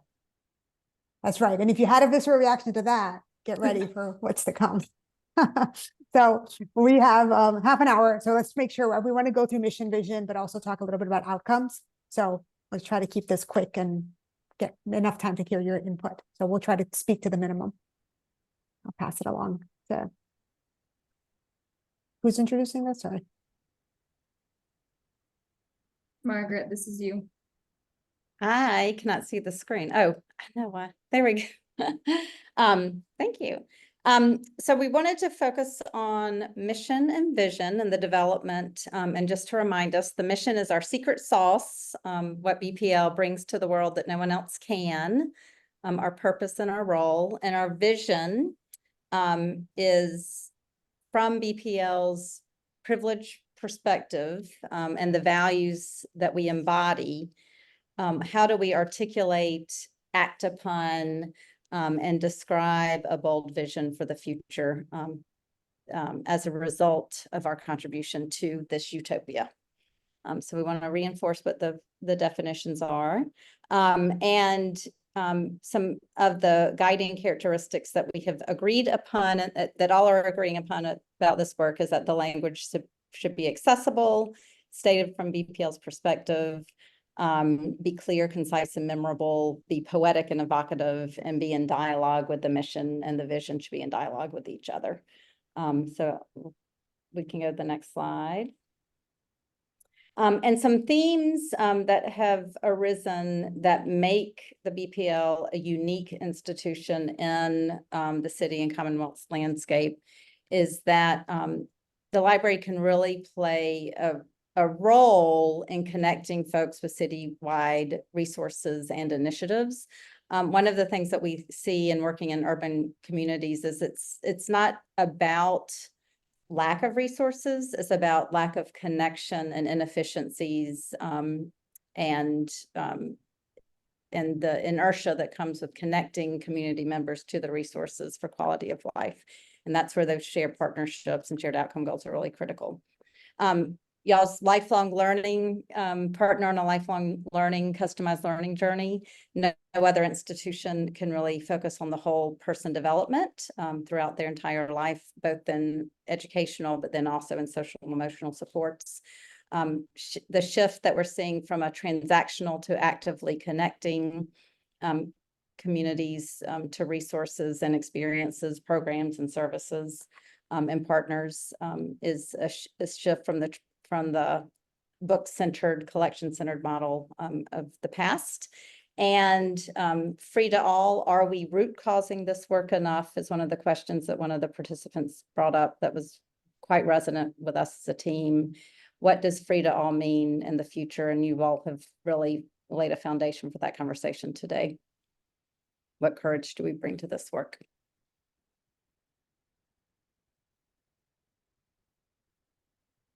[SPEAKER 12] That's right. And if you had a visceral reaction to that, get ready for what's to come. So we have half an hour. So let's make sure we want to go through mission vision, but also talk a little bit about outcomes. So let's try to keep this quick and get enough time to hear your input. So we'll try to speak to the minimum. I'll pass it along to who's introducing this? Sorry.
[SPEAKER 10] Margaret, this is you.
[SPEAKER 9] I cannot see the screen. Oh, I know why. There we go. Thank you. So we wanted to focus on mission and vision and the development. And just to remind us, the mission is our secret sauce, what BPL brings to the world that no one else can, our purpose and our role. And our vision is from BPL's privilege perspective and the values that we embody. How do we articulate, act upon, and describe a bold vision for the future as a result of our contribution to this utopia? So we want to reinforce what the definitions are. And some of the guiding characteristics that we have agreed upon, that all are agreeing upon about this work, is that the language should be accessible, stated from BPL's perspective, be clear, concise, and memorable, be poetic and evocative, and be in dialogue with the mission, and the vision should be in dialogue with each other. So we can go to the next slide. And some themes that have arisen that make the BPL a unique institution in the city and Commonwealth's landscape is that the library can really play a role in connecting folks with citywide resources and initiatives. One of the things that we see in working in urban communities is it's not about lack of resources, it's about lack of connection and inefficiencies and and the inertia that comes with connecting community members to the resources for quality of life. And that's where those shared partnerships and shared outcome goals are really critical. Y'all's lifelong learning, partner on a lifelong learning, customized learning journey. No other institution can really focus on the whole person development throughout their entire life, both in educational, but then also in social and emotional supports. The shift that we're seeing from a transactional to actively connecting communities to resources and experiences, programs and services and partners is a shift from the book-centered, collection-centered model of the past. And free to all, are we root causing this work enough is one of the questions that one of the participants brought up that was quite resonant with us as a team. What does free to all mean in the future? And you all have really laid a foundation for that conversation today. What courage do we bring to this work?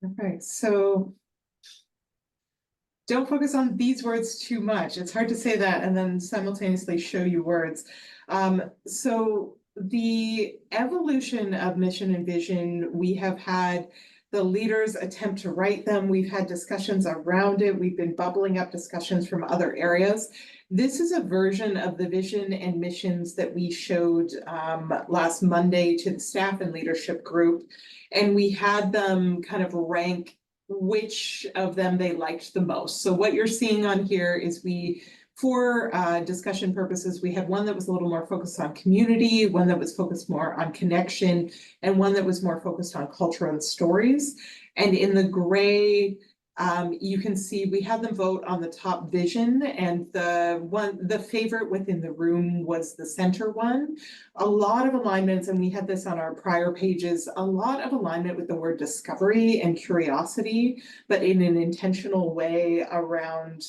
[SPEAKER 2] Okay, so don't focus on these words too much. It's hard to say that and then simultaneously show you words. So the evolution of mission and vision, we have had the leaders attempt to write them. We've had discussions around it. We've been bubbling up discussions from other areas. This is a version of the vision and missions that we showed last Monday to the staff and leadership group. And we had them kind of rank which of them they liked the most. So what you're seeing on here is for discussion purposes, we had one that was a little more focused on community, one that was focused more on connection, and one that was more focused on culture and stories. And in the gray, you can see we had them vote on the top vision, and the favorite within the room was the center one. A lot of alignments, and we had this on our prior pages, a lot of alignment with the word discovery and curiosity, but in an intentional way around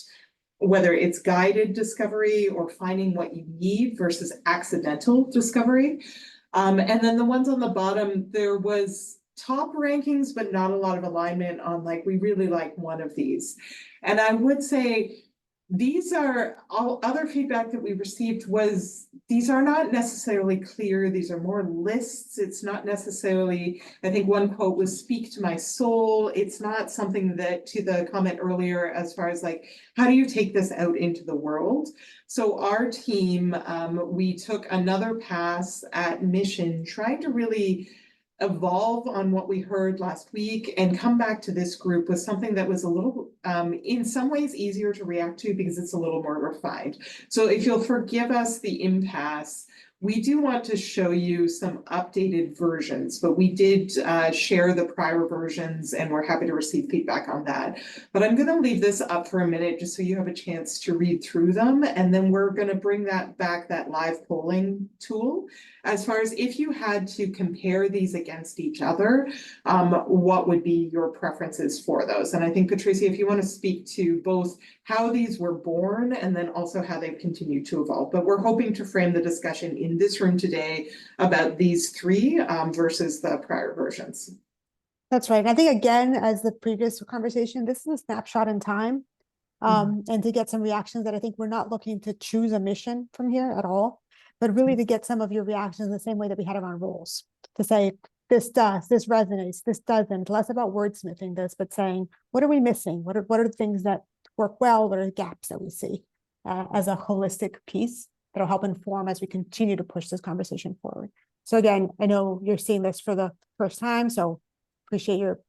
[SPEAKER 2] whether it's guided discovery or finding what you need versus accidental discovery. And then the ones on the bottom, there was top rankings, but not a lot of alignment on like, we really like one of these. And I would say these are all other feedback that we received was these are not necessarily clear. These are more lists. It's not necessarily, I think one quote was speak to my soul. It's not something that, to the comment earlier, as far as like, how do you take this out into the world? So our team, we took another pass at mission, trying to really evolve on what we heard last week and come back to this group with something that was a little, in some ways easier to react to because it's a little more refined. So if you'll forgive us the impasse, we do want to show you some updated versions, but we did share the prior versions and we're happy to receive feedback on that. But I'm gonna leave this up for a minute just so you have a chance to read through them. And then we're gonna bring that back, that live polling tool. As far as if you had to compare these against each other, what would be your preferences for those? And I think, Patricia, if you want to speak to both how these were born and then also how they've continued to evolve. But we're hoping to frame the discussion in this room today about these three versus the prior versions.
[SPEAKER 12] That's right. I think, again, as the previous conversation, this is a snapshot in time. And to get some reactions that I think we're not looking to choose a mission from here at all, but really to get some of your reactions the same way that we had around roles, to say, this does, this resonates, this doesn't, less about wordsmithing this, but saying, what are we missing? What are the things that work well? What are the gaps that we see as a holistic piece that'll help inform as we continue to push this conversation forward? So again, I know you're seeing this for the first time, so appreciate your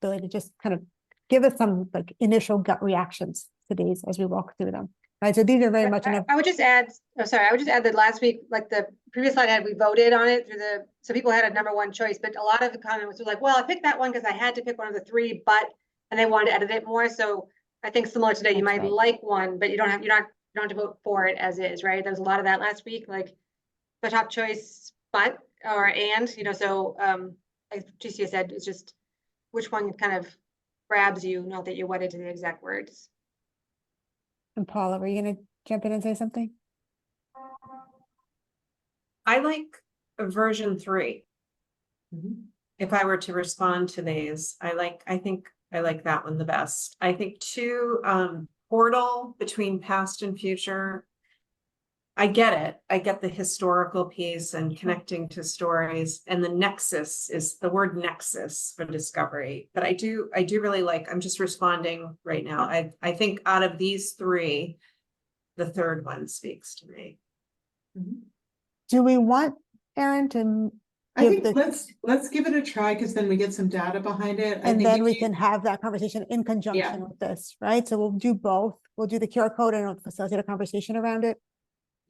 [SPEAKER 12] ability to just kind of give us some like initial gut reactions to these as we walk through them. Right, so these are very much.
[SPEAKER 6] I would just add, I would just add that last week, like the previous slide had, we voted on it through so people had a number one choice, but a lot of the comments were like, well, I picked that one because I had to pick one of the three, and they wanted to edit it more. So I think similar today, you might like one, but you don't have to vote for it as is, right? There was a lot of that last week, like the top choice, so like Patricia said, it's just which one kind of grabs you, not that you're wedded to the exact words.
[SPEAKER 12] And Paula, were you going to jump in and say something?
[SPEAKER 18] I like version 3. If I were to respond to these, I think I like that one the best. I think 2, portal between past and future. I get it. I get the historical piece and connecting to stories, and the nexus is the word nexus for discovery. But I do really like, I'm just responding right now. I think out of these three, the third one speaks to me.
[SPEAKER 12] Do we want Erin to
[SPEAKER 2] I
[SPEAKER 12] give
[SPEAKER 2] think
[SPEAKER 12] the,
[SPEAKER 2] let's give it a try, because then we get some data behind it. I
[SPEAKER 12] and
[SPEAKER 2] think
[SPEAKER 12] then
[SPEAKER 2] if
[SPEAKER 12] we
[SPEAKER 2] you-
[SPEAKER 12] can have that conversation in conjunction with this, right? So we'll do both. We'll do the QR code and we'll facilitate a conversation around it.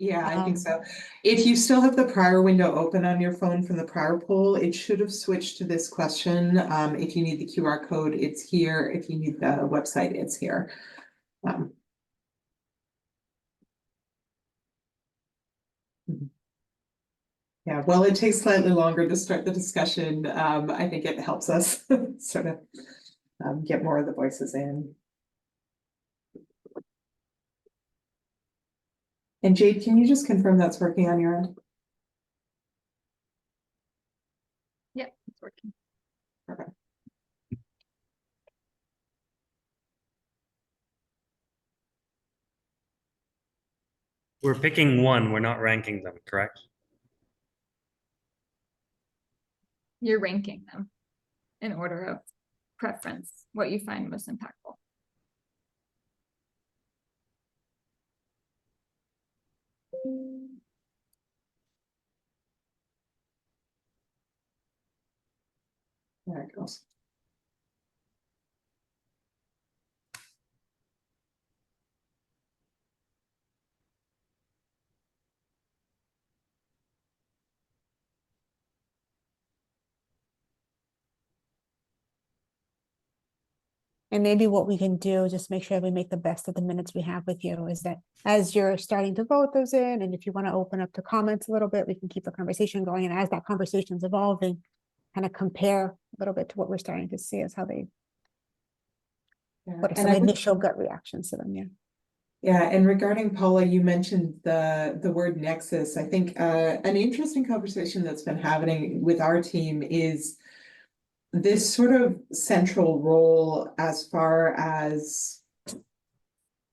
[SPEAKER 2] Yeah, I think so. If you still have the prior window open on your phone from the prior poll, it should have switched to this question. If you need the QR code, it's here. If you need the website, it's here. Yeah, well, it takes slightly longer to start the discussion. I think it helps us sort of get more of the voices in. And Jade, can you just confirm that's working on your end?
[SPEAKER 10] Yep, it's working.
[SPEAKER 2] Perfect.
[SPEAKER 8] We're picking one, we're not ranking them, correct?
[SPEAKER 10] You're ranking them in order of preference, what you find most impactful.
[SPEAKER 2] There it goes.
[SPEAKER 12] And maybe what we can do, just make sure we make the best of the minutes we have with you, is that as you're starting to vote those in, and if you want to open up to comments a little bit, we can keep the conversation going. And as that conversation is evolving, kind of compare a little bit to what we're starting to see as how they, what are some initial gut reactions to them, yeah.
[SPEAKER 2] Yeah, and regarding Paula, you mentioned the word nexus. I think an interesting conversation that's been happening with our team is this sort of central role as far as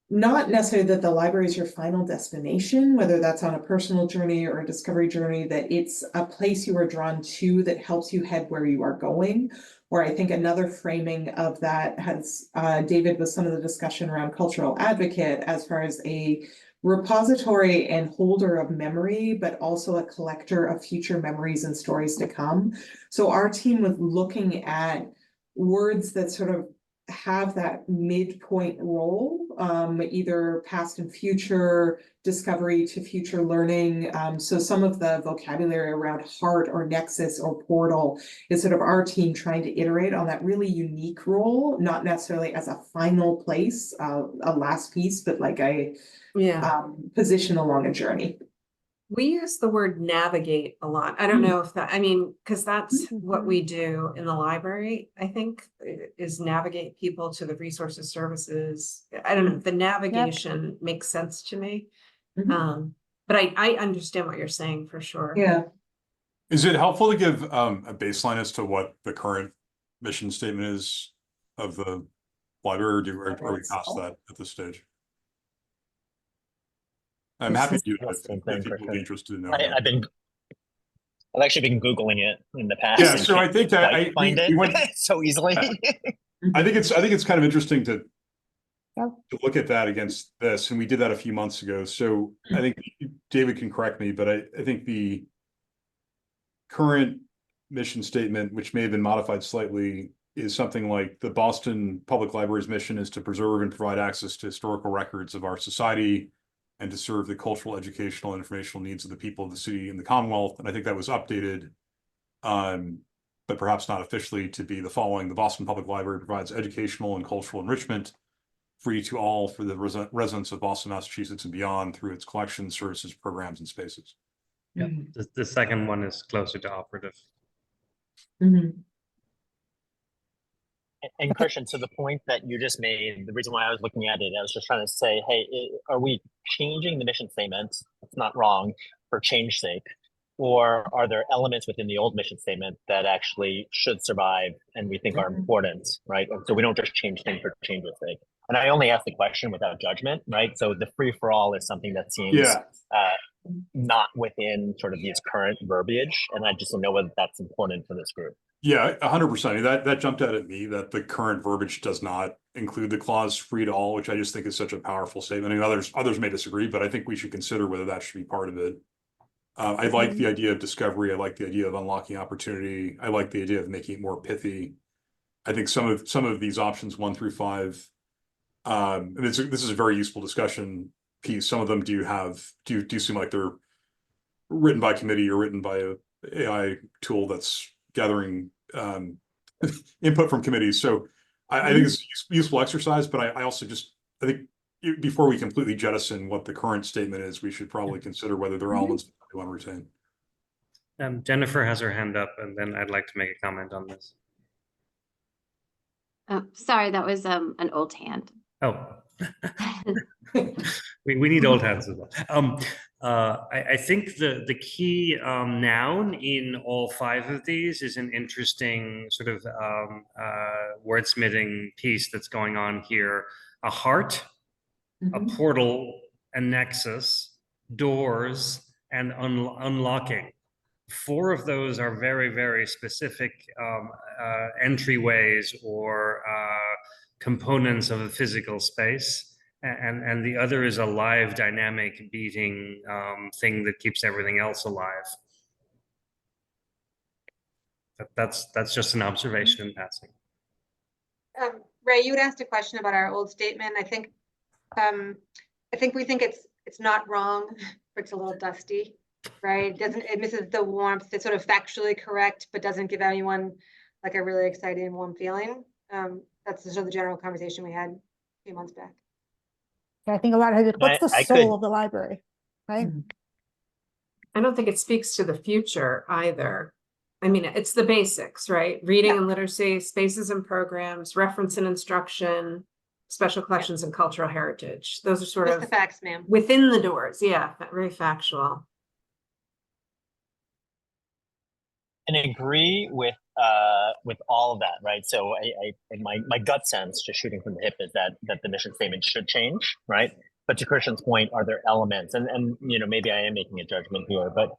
[SPEAKER 2] not necessarily that the library is your final destination, whether that's on a personal journey or a discovery journey, that it's a place you are drawn to that helps you head where you are going. Or I think another framing of that has, David, was some of the discussion around cultural advocate as far as a repository and holder of memory, but also a collector of future memories and stories to come. So our team was looking at words that sort of have that midpoint role, either past and future, discovery to future learning. So some of the vocabulary around heart or nexus or portal is sort of our team trying to iterate on that really unique role, not necessarily as a final place, a last piece, but like a position along a journey.
[SPEAKER 18] We use the word navigate a lot. I don't know if that, I mean, because that's what we do in the library, I think, is navigate people to the resources, services. I don't know, the navigation makes sense to me. But I understand what you're saying for sure.
[SPEAKER 2] Yeah.
[SPEAKER 4] Is it helpful to give a baseline as to what the current mission statement is of the library, or are we past that at this stage? I'm happy to do that if people would be interested in knowing.
[SPEAKER 11] I've actually been Googling it in the past.
[SPEAKER 4] Yeah,
[SPEAKER 11] and
[SPEAKER 4] so I
[SPEAKER 11] can't
[SPEAKER 4] think that
[SPEAKER 11] quite find it so easily.
[SPEAKER 4] I think it's kind of interesting to look at that against this, and we did that a few months ago. So I think David can correct me, but I think the current mission statement, which may have been modified slightly, is something like the Boston Public Library's mission is to preserve and provide access to historical records of our society and to serve the cultural, educational, and informational needs of the people of the city and the Commonwealth. And I think that was updated, but perhaps not officially, to be the following: the Boston Public Library provides educational and cultural enrichment free to all for the residents of Boston, Massachusetts, and beyond through its collections, services, programs, and spaces.
[SPEAKER 8] Yeah, the second one is closer to operative.
[SPEAKER 11] And Christian, to the point that you just made, the reason why I was looking at it, I was just trying to say, hey, are we changing the mission statement? It's not wrong for change sake. Or are there elements within the old mission statement that actually should survive and we think are important, right? So we don't just change things for change's sake. And I only ask the question without judgment, right? So the free for all is something that seems
[SPEAKER 4] Yeah.
[SPEAKER 11] not within sort of these current verbiage, and I just don't know whether that's important for this group.
[SPEAKER 4] Yeah, 100%. That jumped out at me that the current verbiage does not include the clause free to all, which I just think is such a powerful statement. And others may disagree, but I think we should consider whether that should be part of it. I like the idea of discovery. I like the idea of unlocking opportunity. I like the idea of making it more pithy. I think some of these options 1 through 5, and this is a very useful discussion piece. Some of them do seem like they're written by committee or written by a AI tool that's gathering input from committees. So I think it's a useful exercise, but I also I think before we completely jettison what the current statement is, we should probably consider whether there are elements that we want to retain.
[SPEAKER 8] Jennifer has her hand up, and then I'd like to make a comment on this.
[SPEAKER 3] Oh, sorry, that was an old hand.
[SPEAKER 8] Oh, we need old hands as well. I think the key noun in all 5 of these is an interesting sort of wordsmithing piece that's going on here. A heart, a portal, a nexus, doors, and unlocking. 4 of those are very, very specific entryways or components of a physical space. And the other is a live, dynamic, beating thing that keeps everything else alive. That's just an observation in passing.
[SPEAKER 6] Ray, you had asked a question about our old statement. I think we think it's not wrong, but it's a little dusty, right? It misses the warmth. It's sort of factually correct, but doesn't give anyone like a really exciting, warm feeling. That's sort of the general conversation we had a few months back.
[SPEAKER 12] I think a lot of it, what's the soul of the library, right?
[SPEAKER 18] I don't think it speaks to the future either. I mean, it's the basics, right? Reading and literacy, spaces and programs, reference and instruction, special collections and cultural heritage. Those are sort
[SPEAKER 6] Just
[SPEAKER 18] of
[SPEAKER 6] the facts, ma'am.
[SPEAKER 18] within the doors. Yeah, very factual.
[SPEAKER 11] And agree with all of that, right? So my gut sense, just shooting from the hip, is that the mission statement should change, right? But to Christian's point, are there elements, and you know, maybe I am making a judgment here, but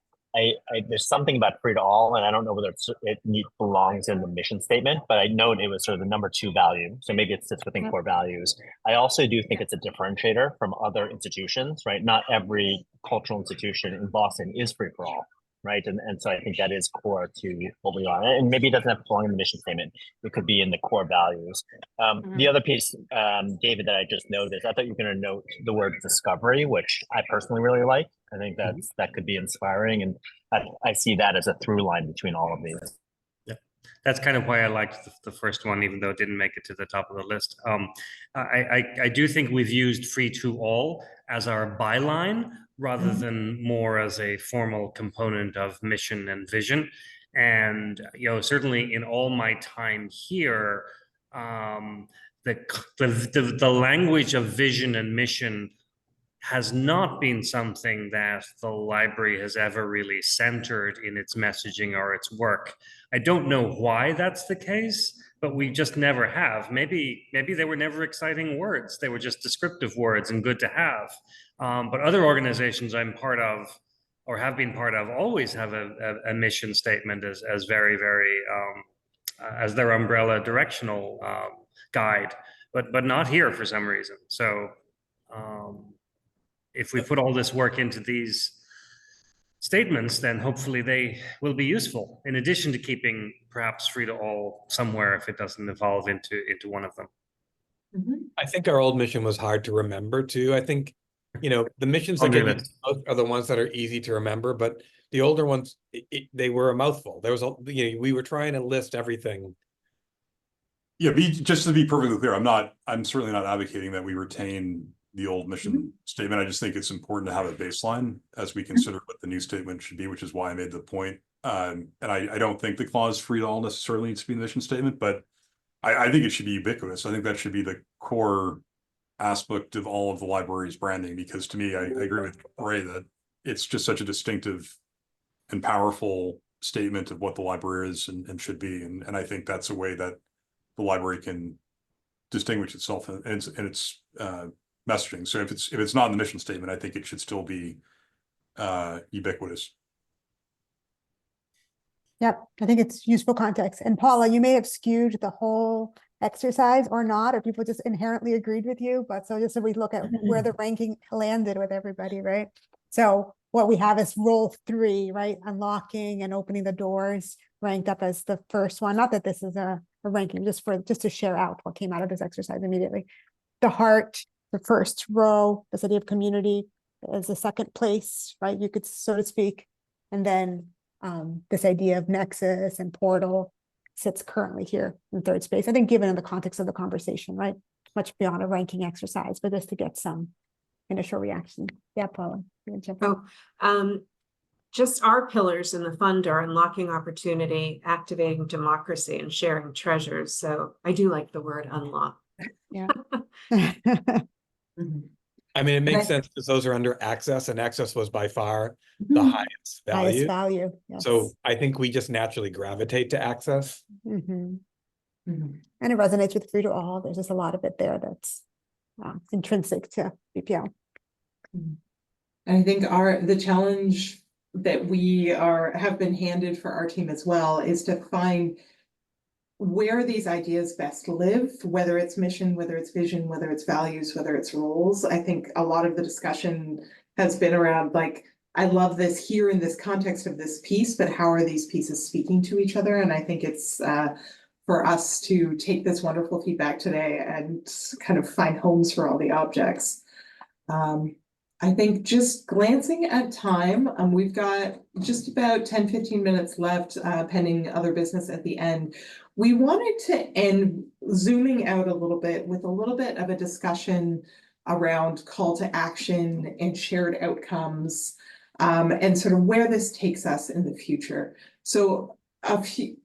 [SPEAKER 11] there's something about free to all, and I don't know whether it belongs in the mission statement, but I know it was sort of the number 2 value, so maybe it sits within core values. I also do think it's a differentiator from other institutions, right? Not every cultural institution in Boston is free for all, right? And so I think that is core to what we are, and maybe it doesn't have to belong in the mission statement. It could be in the core values. The other piece, David, that I just noticed, I thought you were going to note the word discovery, which I personally really like. I think that could be inspiring, and I see that as a through line between all of these.
[SPEAKER 8] Yeah, that's kind of why I liked the first one, even though it didn't make it to the top of the list. I do think we've used free to all as our byline, rather than more as a formal component of mission and vision. And you know, certainly in all my time here, the language of vision and mission has not been something that the library has ever really centered in its messaging or its work. I don't know why that's the case, but we just never have. Maybe they were never exciting words. They were just descriptive words and good to have. But other organizations I'm part of or have been part of always have a mission statement as very, very, as their umbrella directional guide, but not here for some reason. So if we put all this work into these statements, then hopefully they will be useful, in addition to keeping perhaps free to all somewhere if it doesn't evolve into one of them.
[SPEAKER 13] I think our old mission was hard to remember too. I think, you know, the missions that get used most are the ones that are easy to remember, but the older ones, they were a mouthful. There was we were trying to list everything.
[SPEAKER 4] Yeah, just to be perfectly clear, I'm certainly not advocating that we retain the old mission statement. I just think it's important to have a baseline as we consider what the new statement should be, which is why I made the point. And I don't think the clause free to all necessarily needs to be in the mission statement, but I think it should be ubiquitous. I think that should be the core aspect of all of the library's branding, because to me, I agree with Ray that it's just such a distinctive and powerful statement of what the library is and should be. And I think that's a way that the library can distinguish itself in its messaging. So if it's not in the mission statement, I think it should still be ubiquitous.
[SPEAKER 12] Yep, I think it's useful context. And Paula, you may have skewed the whole exercise or not, or people just inherently agreed with you. But so just so we look at where the ranking landed with everybody, right? So what we have is role 3, right? Unlocking and opening the doors ranked up as the first one. Not that this is a ranking, just to share out what came out of this exercise immediately. The heart, the first row, the city of community is the second place, right? You could, so to speak. And then this idea of nexus and portal sits currently here in third space. I think given in the context of the conversation, right? Much beyond a ranking exercise, but just to get some initial reaction. Yeah, Paula. You jump in.
[SPEAKER 18] Just our pillars in the fund are unlocking opportunity, activating democracy, and sharing treasures. So I do like the word unlock.
[SPEAKER 12] Yeah.
[SPEAKER 13] I mean, it makes sense because those are under access, and access was by far the highest
[SPEAKER 12] Highest
[SPEAKER 13] value.
[SPEAKER 12] value. Yes.
[SPEAKER 13] So I think we just naturally gravitate to access.
[SPEAKER 12] And it resonates with free to all. There's just a lot of it there that's intrinsic to BPL.
[SPEAKER 2] I think the challenge that we have been handed for our team as well is to find where these ideas best live, whether it's mission, whether it's vision, whether it's values, whether it's roles. I think a lot of the discussion has been around, like, I love this here in this context of this piece, but how are these pieces speaking to each other? And I think it's for us to take this wonderful feedback today and kind of find homes for all the objects. I think just glancing at time, we've got just about 10-15 minutes left, pending other business at the end. We wanted to end zooming out a little bit with a little bit of a discussion around call to action and shared outcomes, and sort of where this takes us in the future. So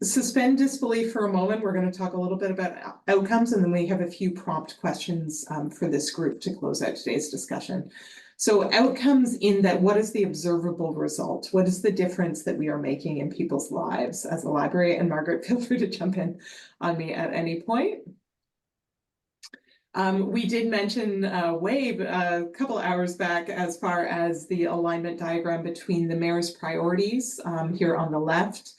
[SPEAKER 2] suspend disbelief for a moment. We're going to talk a little bit about outcomes, and then we have a few prompt questions for this group to close out today's discussion. So outcomes in that, what is the observable result? What is the difference that we are making in people's lives as a library? And Margaret, feel free to jump in on me at any point. We did mention WAVE a couple hours back as far as the alignment diagram between the mayor's priorities here on the left,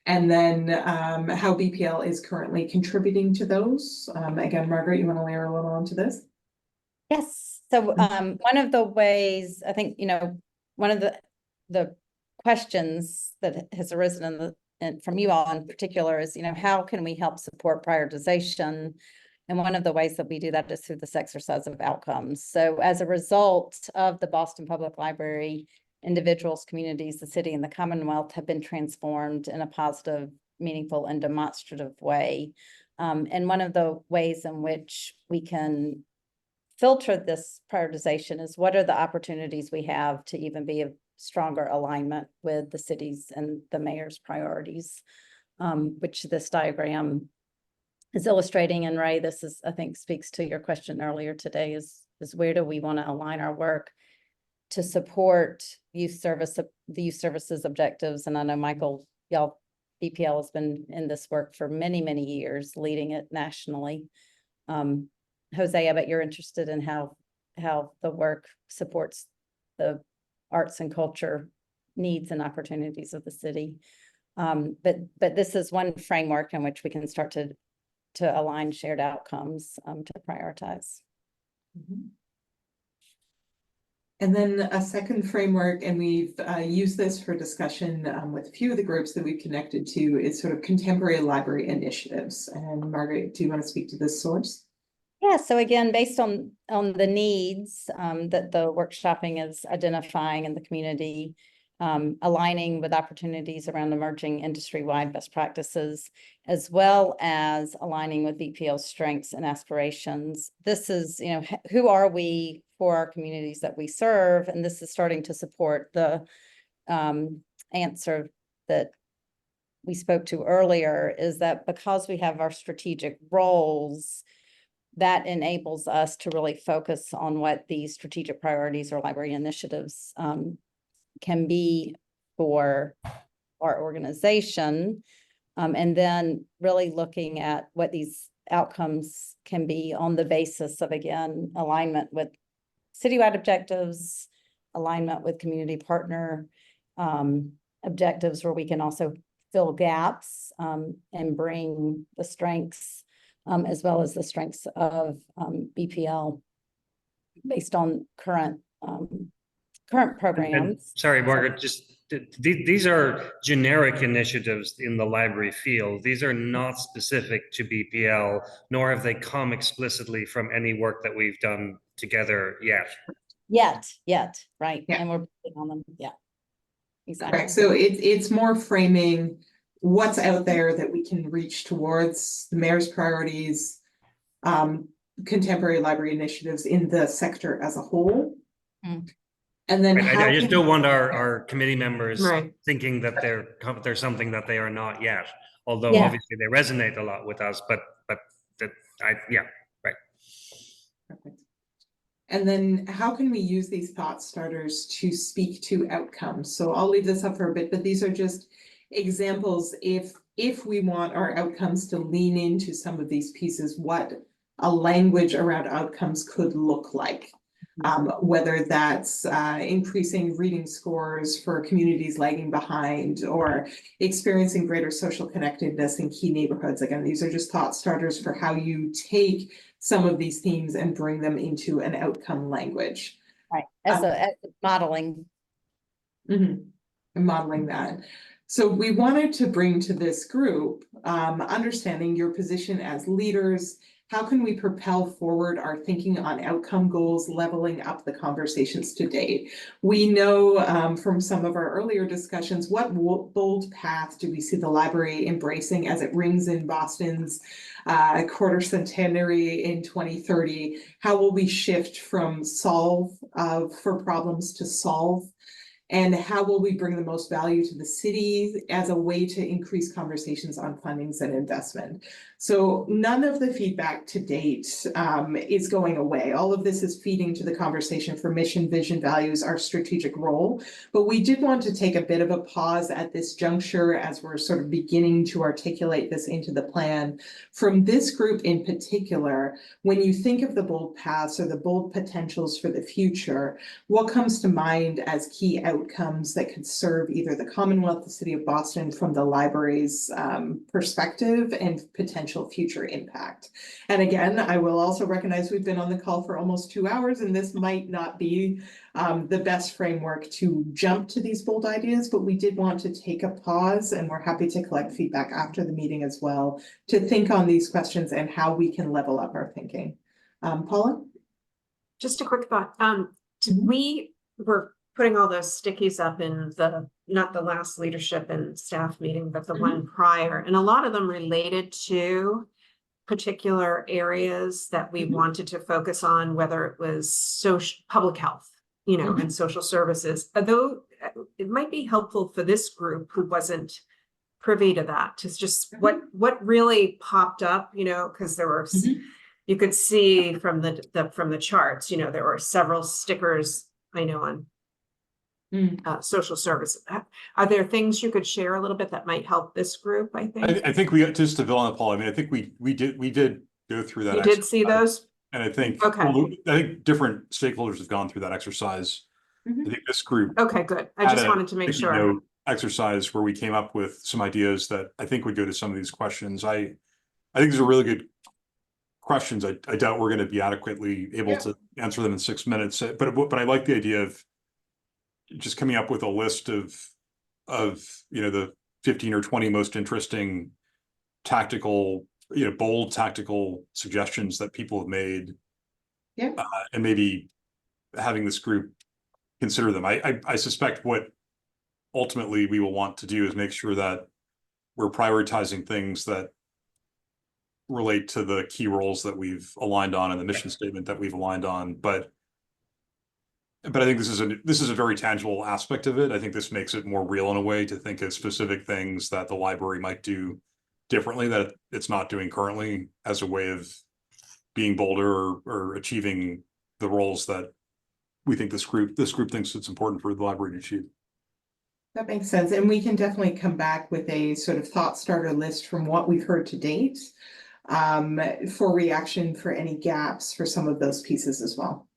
[SPEAKER 2] and then how BPL is currently contributing to those. Again, Margaret, you want to layer a little onto this?
[SPEAKER 9] Yes. So one of the ways, I think, one of the questions that has arisen from you all in particular is, how can we help support prioritization? And one of the ways that we do that is through this exercise of outcomes. So as a result of the Boston Public Library, individuals, communities, the city, and the Commonwealth have been transformed in a positive, meaningful, and demonstrative way. And one of the ways in which we can filter this prioritization is, what are the opportunities we have to even be a stronger alignment with the city's and the mayor's priorities, which this diagram is illustrating. And Ray, this is, I think, speaks to your question earlier today, is where do we want to align our work to support the youth services objectives? And I know Michael, BPL has been in this work for many, many years, leading it nationally. Jose, I bet you're interested in how the work supports the arts and culture needs and opportunities of the city. But this is one framework in which we can start to align shared outcomes to prioritize.
[SPEAKER 2] And then a second framework, and we've used this for discussion with a few of the groups that we've connected to, is sort of contemporary library initiatives. And Margaret, do you want to speak to this source?
[SPEAKER 9] Yeah, so again, based on the needs that the workshopping is identifying in the community, aligning with opportunities around emerging industry-wide best practices, as well as aligning with BPL's strengths and aspirations. This is, who are we for our communities that we serve? And this is starting to support the answer that we spoke to earlier, is that because we have our strategic roles, that enables us to really focus on what these strategic priorities or library initiatives can be for our organization. And then really looking at what these outcomes can be on the basis of, again, alignment with citywide objectives, alignment with community partner objectives, where we can also fill gaps and bring the strengths as well as the strengths of BPL based on current programs.
[SPEAKER 8] Sorry, Margaret, just these are generic initiatives in the library field. These are not specific to BPL, nor have they come explicitly from any work that we've done together yet.
[SPEAKER 9] Yet, right?
[SPEAKER 2] Yeah.
[SPEAKER 9] And we're putting on them, yeah. Exactly.
[SPEAKER 2] Correct. So it's more framing what's out there that we can reach towards the mayor's priorities, contemporary library initiatives in the sector as a whole.
[SPEAKER 9] Mm.
[SPEAKER 2] And then
[SPEAKER 8] I just don't want our committee members
[SPEAKER 18] Right.
[SPEAKER 8] thinking that they're something that they are not yet, although
[SPEAKER 9] Yeah.
[SPEAKER 8] obviously they resonate a lot with us, but yeah, right.
[SPEAKER 2] Perfect. And then how can we use these thought starters to speak to outcomes? So I'll leave this up for a bit, but these are just examples. If we want our outcomes to lean into some of these pieces, what a language around outcomes could look like. Whether that's increasing reading scores for communities lagging behind, or experiencing greater social connectedness in key neighborhoods. Again, these are just thought starters for how you take some of these themes and bring them into an outcome language.
[SPEAKER 9] Right, as a modeling.
[SPEAKER 2] And modeling that. So we wanted to bring to this group, understanding your position as leaders. How can we propel forward our thinking on outcome goals, leveling up the conversations to date? We know from some of our earlier discussions, what bold path do we see the library embracing as it rings in Boston's quarter centenary in 2030? How will we shift from solve for problems to solve? And how will we bring the most value to the city as a way to increase conversations on fundings and investment? So none of the feedback to date is going away. All of this is feeding to the conversation for mission, vision, values, our strategic role. But we did want to take a bit of a pause at this juncture as we're sort of beginning to articulate this into the plan. From this group in particular, when you think of the bold paths or the bold potentials for the future, what comes to mind as key outcomes that could serve either the Commonwealth, the City of Boston from the library's perspective and potential future impact? And again, I will also recognize we've been on the call for almost 2 hours, and this might not be the best framework to jump to these bold ideas, but we did want to take a pause, and we're happy to collect feedback after the meeting as well to think on these questions and how we can level up our thinking. Paula?
[SPEAKER 18] Just a quick thought. We were putting all those stickies up in not the last leadership and staff meeting, but the one prior, and a lot of them related to particular areas that we wanted to focus on, whether it was social, public health, and social services. Although it might be helpful for this group who wasn't privy to that, to just what really popped up, because there were, you could see from the charts, there were several stickers, I know, on social services. Are there things you could share a little bit that might help this group? I think.
[SPEAKER 4] I think we got just to build on Paul. I mean, I think we did go through that.
[SPEAKER 18] You did see those,
[SPEAKER 4] and I think
[SPEAKER 18] okay.
[SPEAKER 4] I think different stakeholders have gone through that exercise. I think this group.
[SPEAKER 18] Okay, good. I just wanted to make sure.
[SPEAKER 4] Exercise where we came up with some ideas that I think would go to some of these questions. I think these are really good questions. I doubt we're going to be adequately able to answer them in 6 minutes. But I like the idea of just coming up with a list of the 15 or 20 most interesting tactical, bold tactical suggestions that people have made.
[SPEAKER 2] Yeah.
[SPEAKER 4] And maybe having this group consider them. I suspect what ultimately we will want to do is make sure that we're prioritizing things that relate to the key roles that we've aligned on and the mission statement that we've aligned on. But I think this is a very tangible aspect of it. I think this makes it more real in a way to think of specific things that the library might do differently that it's not doing currently as a way of being bolder or achieving the roles that we think this group thinks it's important for the library to achieve.
[SPEAKER 2] That makes sense. And we can definitely come back with a sort of thought starter list from what we've heard to date. for reaction for any gaps for some of those pieces as well.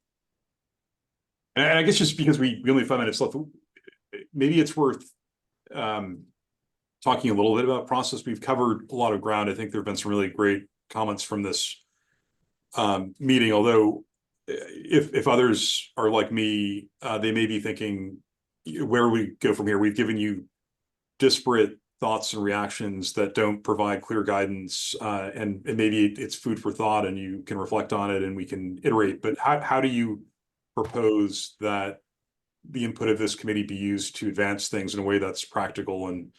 [SPEAKER 4] And I guess just because we only have 5 minutes left, maybe it's worth talking a little bit about process. We've covered a lot of ground. I think there have been some really great comments from this meeting, although if others are like me, they may be thinking, where we go from here? We've given you disparate thoughts and reactions that don't provide clear guidance, and maybe it's food for thought and you can reflect on it and we can iterate. But how do you propose that the input of this committee be used to advance things in a way that's practical and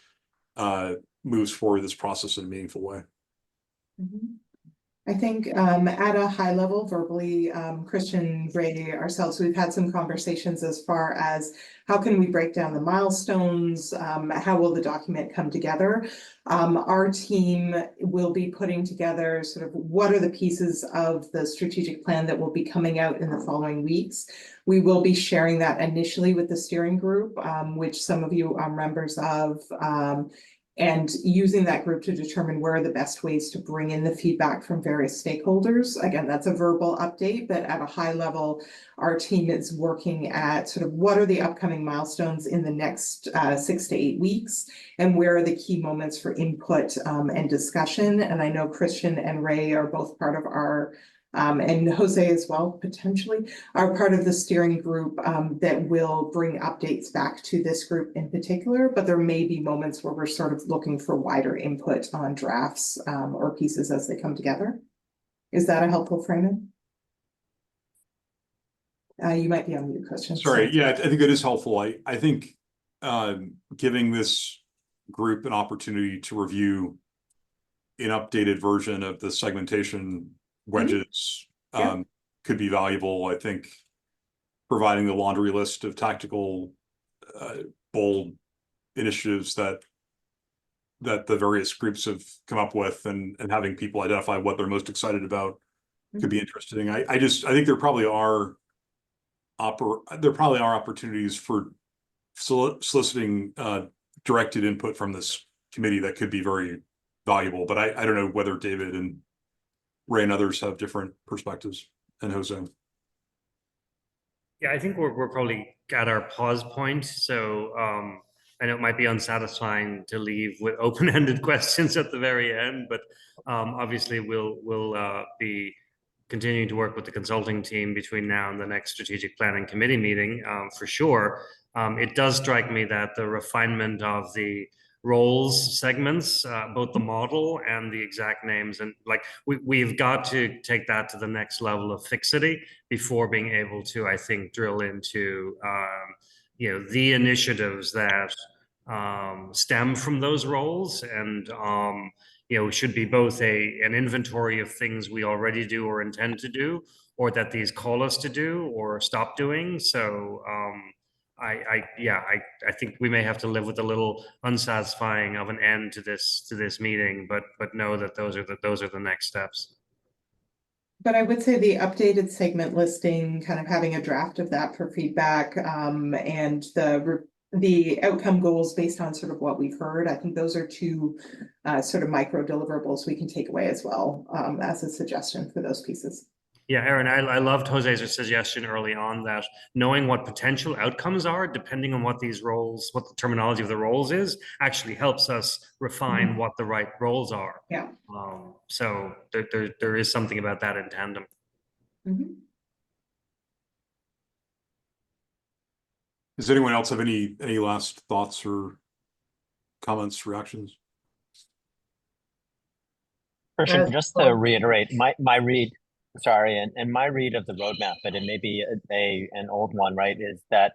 [SPEAKER 4] moves forward this process in a meaningful way?
[SPEAKER 2] I think at a high level, verbally, Christian, Ray, ourselves, we've had some conversations as far as how can we break down the milestones, how will the document come together. Our team will be putting together sort of what are the pieces of the strategic plan that will be coming out in the following weeks. We will be sharing that initially with the steering group, which some of you are members of, and using that group to determine where are the best ways to bring in the feedback from various stakeholders. Again, that's a verbal update, but at a high level, our team is working at sort of what are the upcoming milestones in the next 6 to 8 weeks, and where are the key moments for input and discussion. And I know Christian and Ray are both part of our and Jose as well, potentially, are part of the steering group that will bring updates back to this group in particular, but there may be moments where we're sort of looking for wider input on drafts or pieces as they come together. Is that a helpful framing? You might be on mute, Christian.
[SPEAKER 4] Sorry, yeah, I think that is helpful. I think giving this group an opportunity to review an updated version of the segmentation wedges could be valuable. I think providing the laundry list of tactical bold initiatives that the various groups have come up with and having people identify what they're most excited about could be interesting. I think there probably are opportunities for soliciting directed input from this committee that could be very valuable, but I don't know whether David and Ray and others have different perspectives, and Jose.
[SPEAKER 8] Yeah, I think we're probably at our pause point. So I know it might be unsatisfying to leave with open-ended questions at the very end, but obviously we'll be continuing to work with the consulting team between now and the next strategic planning committee meeting for sure. It does strike me that the refinement of the roles segments, both the model and the exact names, and like we've got to take that to the next level of fixity before being able to, I think, drill into the initiatives that stem from those roles, and should be both an inventory of things we already do or intend to do, or that these call us to do or stop doing. So I think we may have to live with a little unsatisfying of an end to this meeting, but know that those are the next steps.
[SPEAKER 2] But I would say the updated segment listing, kind of having a draft of that for feedback, and the outcome goals based on sort of what we've heard. I think those are two sort of micro deliverables we can take away as well as a suggestion for those pieces.
[SPEAKER 8] Yeah, Aaron, I loved Jose's suggestion early on that knowing what potential outcomes are, depending on what these roles, what the terminology of the roles is, actually helps us refine what the right roles are.
[SPEAKER 2] Yeah.
[SPEAKER 8] So there is something about that in tandem.
[SPEAKER 4] Does anyone else have any last thoughts or comments, reactions?
[SPEAKER 11] Christian, just to reiterate, my read. Sorry, and my read of the roadmap, but it may be an old one, right? Is that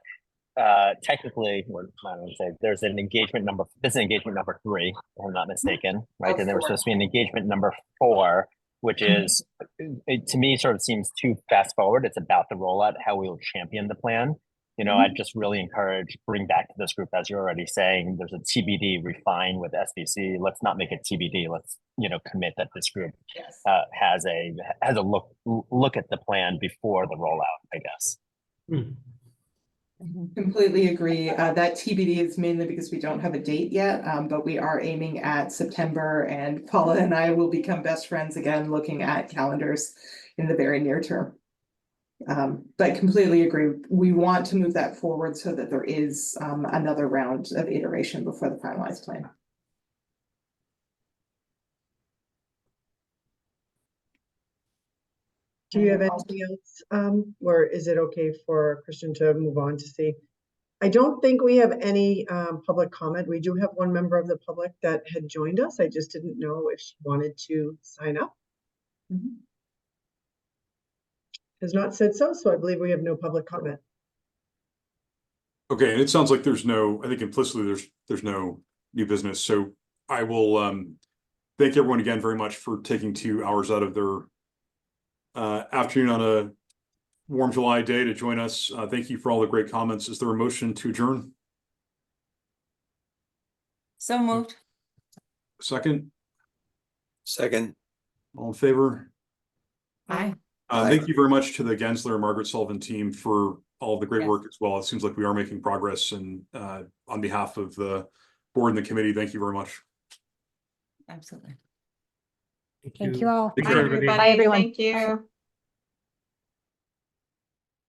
[SPEAKER 11] technically, what I don't say, there's an engagement number. This is engagement number 3, if I'm not mistaken, right? And there was supposed to be an engagement number 4, which is, to me, sort of seems too fast forward. It's about the rollout, how we will champion the plan. I'd just really encourage, bring back to this group, as you're already saying, there's a TBD refine with SBC. Let's not make it TBD. Let's, commit that this group has a look at the plan before the rollout, I guess.
[SPEAKER 2] Completely agree. That TBD is mainly because we don't have a date yet, but we are aiming at September, and Paula and I will become best friends again, looking at calendars in the very near term. But completely agree. We want to move that forward so that there is another round of iteration before the finalized plan.
[SPEAKER 1] Do you have anything else, or is it okay for Christian to move on to see? I don't think we have any public comment. We do have one member of the public that had joined us. I just didn't know if she wanted to sign up. Has not said so, so I believe we have no public comment.
[SPEAKER 4] Okay, and it sounds like there's no, I think implicitly there's no new business. So I will thank everyone again very much for taking 2 hours out of their afternoon on a warm July day to join us. Thank you for all the great comments. Is there a motion to adjourn?
[SPEAKER 17] So moved.
[SPEAKER 4] Second?
[SPEAKER 7] Second.
[SPEAKER 4] All in favor?
[SPEAKER 17] Aye.
[SPEAKER 4] Thank you very much to the Gensler and Margaret Sullivan team for all of the great
[SPEAKER 17] Yes.
[SPEAKER 4] work as well. It seems like we are making progress, and on behalf of the board and the committee, thank you very much.
[SPEAKER 17] Absolutely.
[SPEAKER 12] Thank you all.
[SPEAKER 4] Take
[SPEAKER 18] Bye,
[SPEAKER 4] care,
[SPEAKER 18] everybody.
[SPEAKER 15] Bye, everyone.
[SPEAKER 18] Thank you.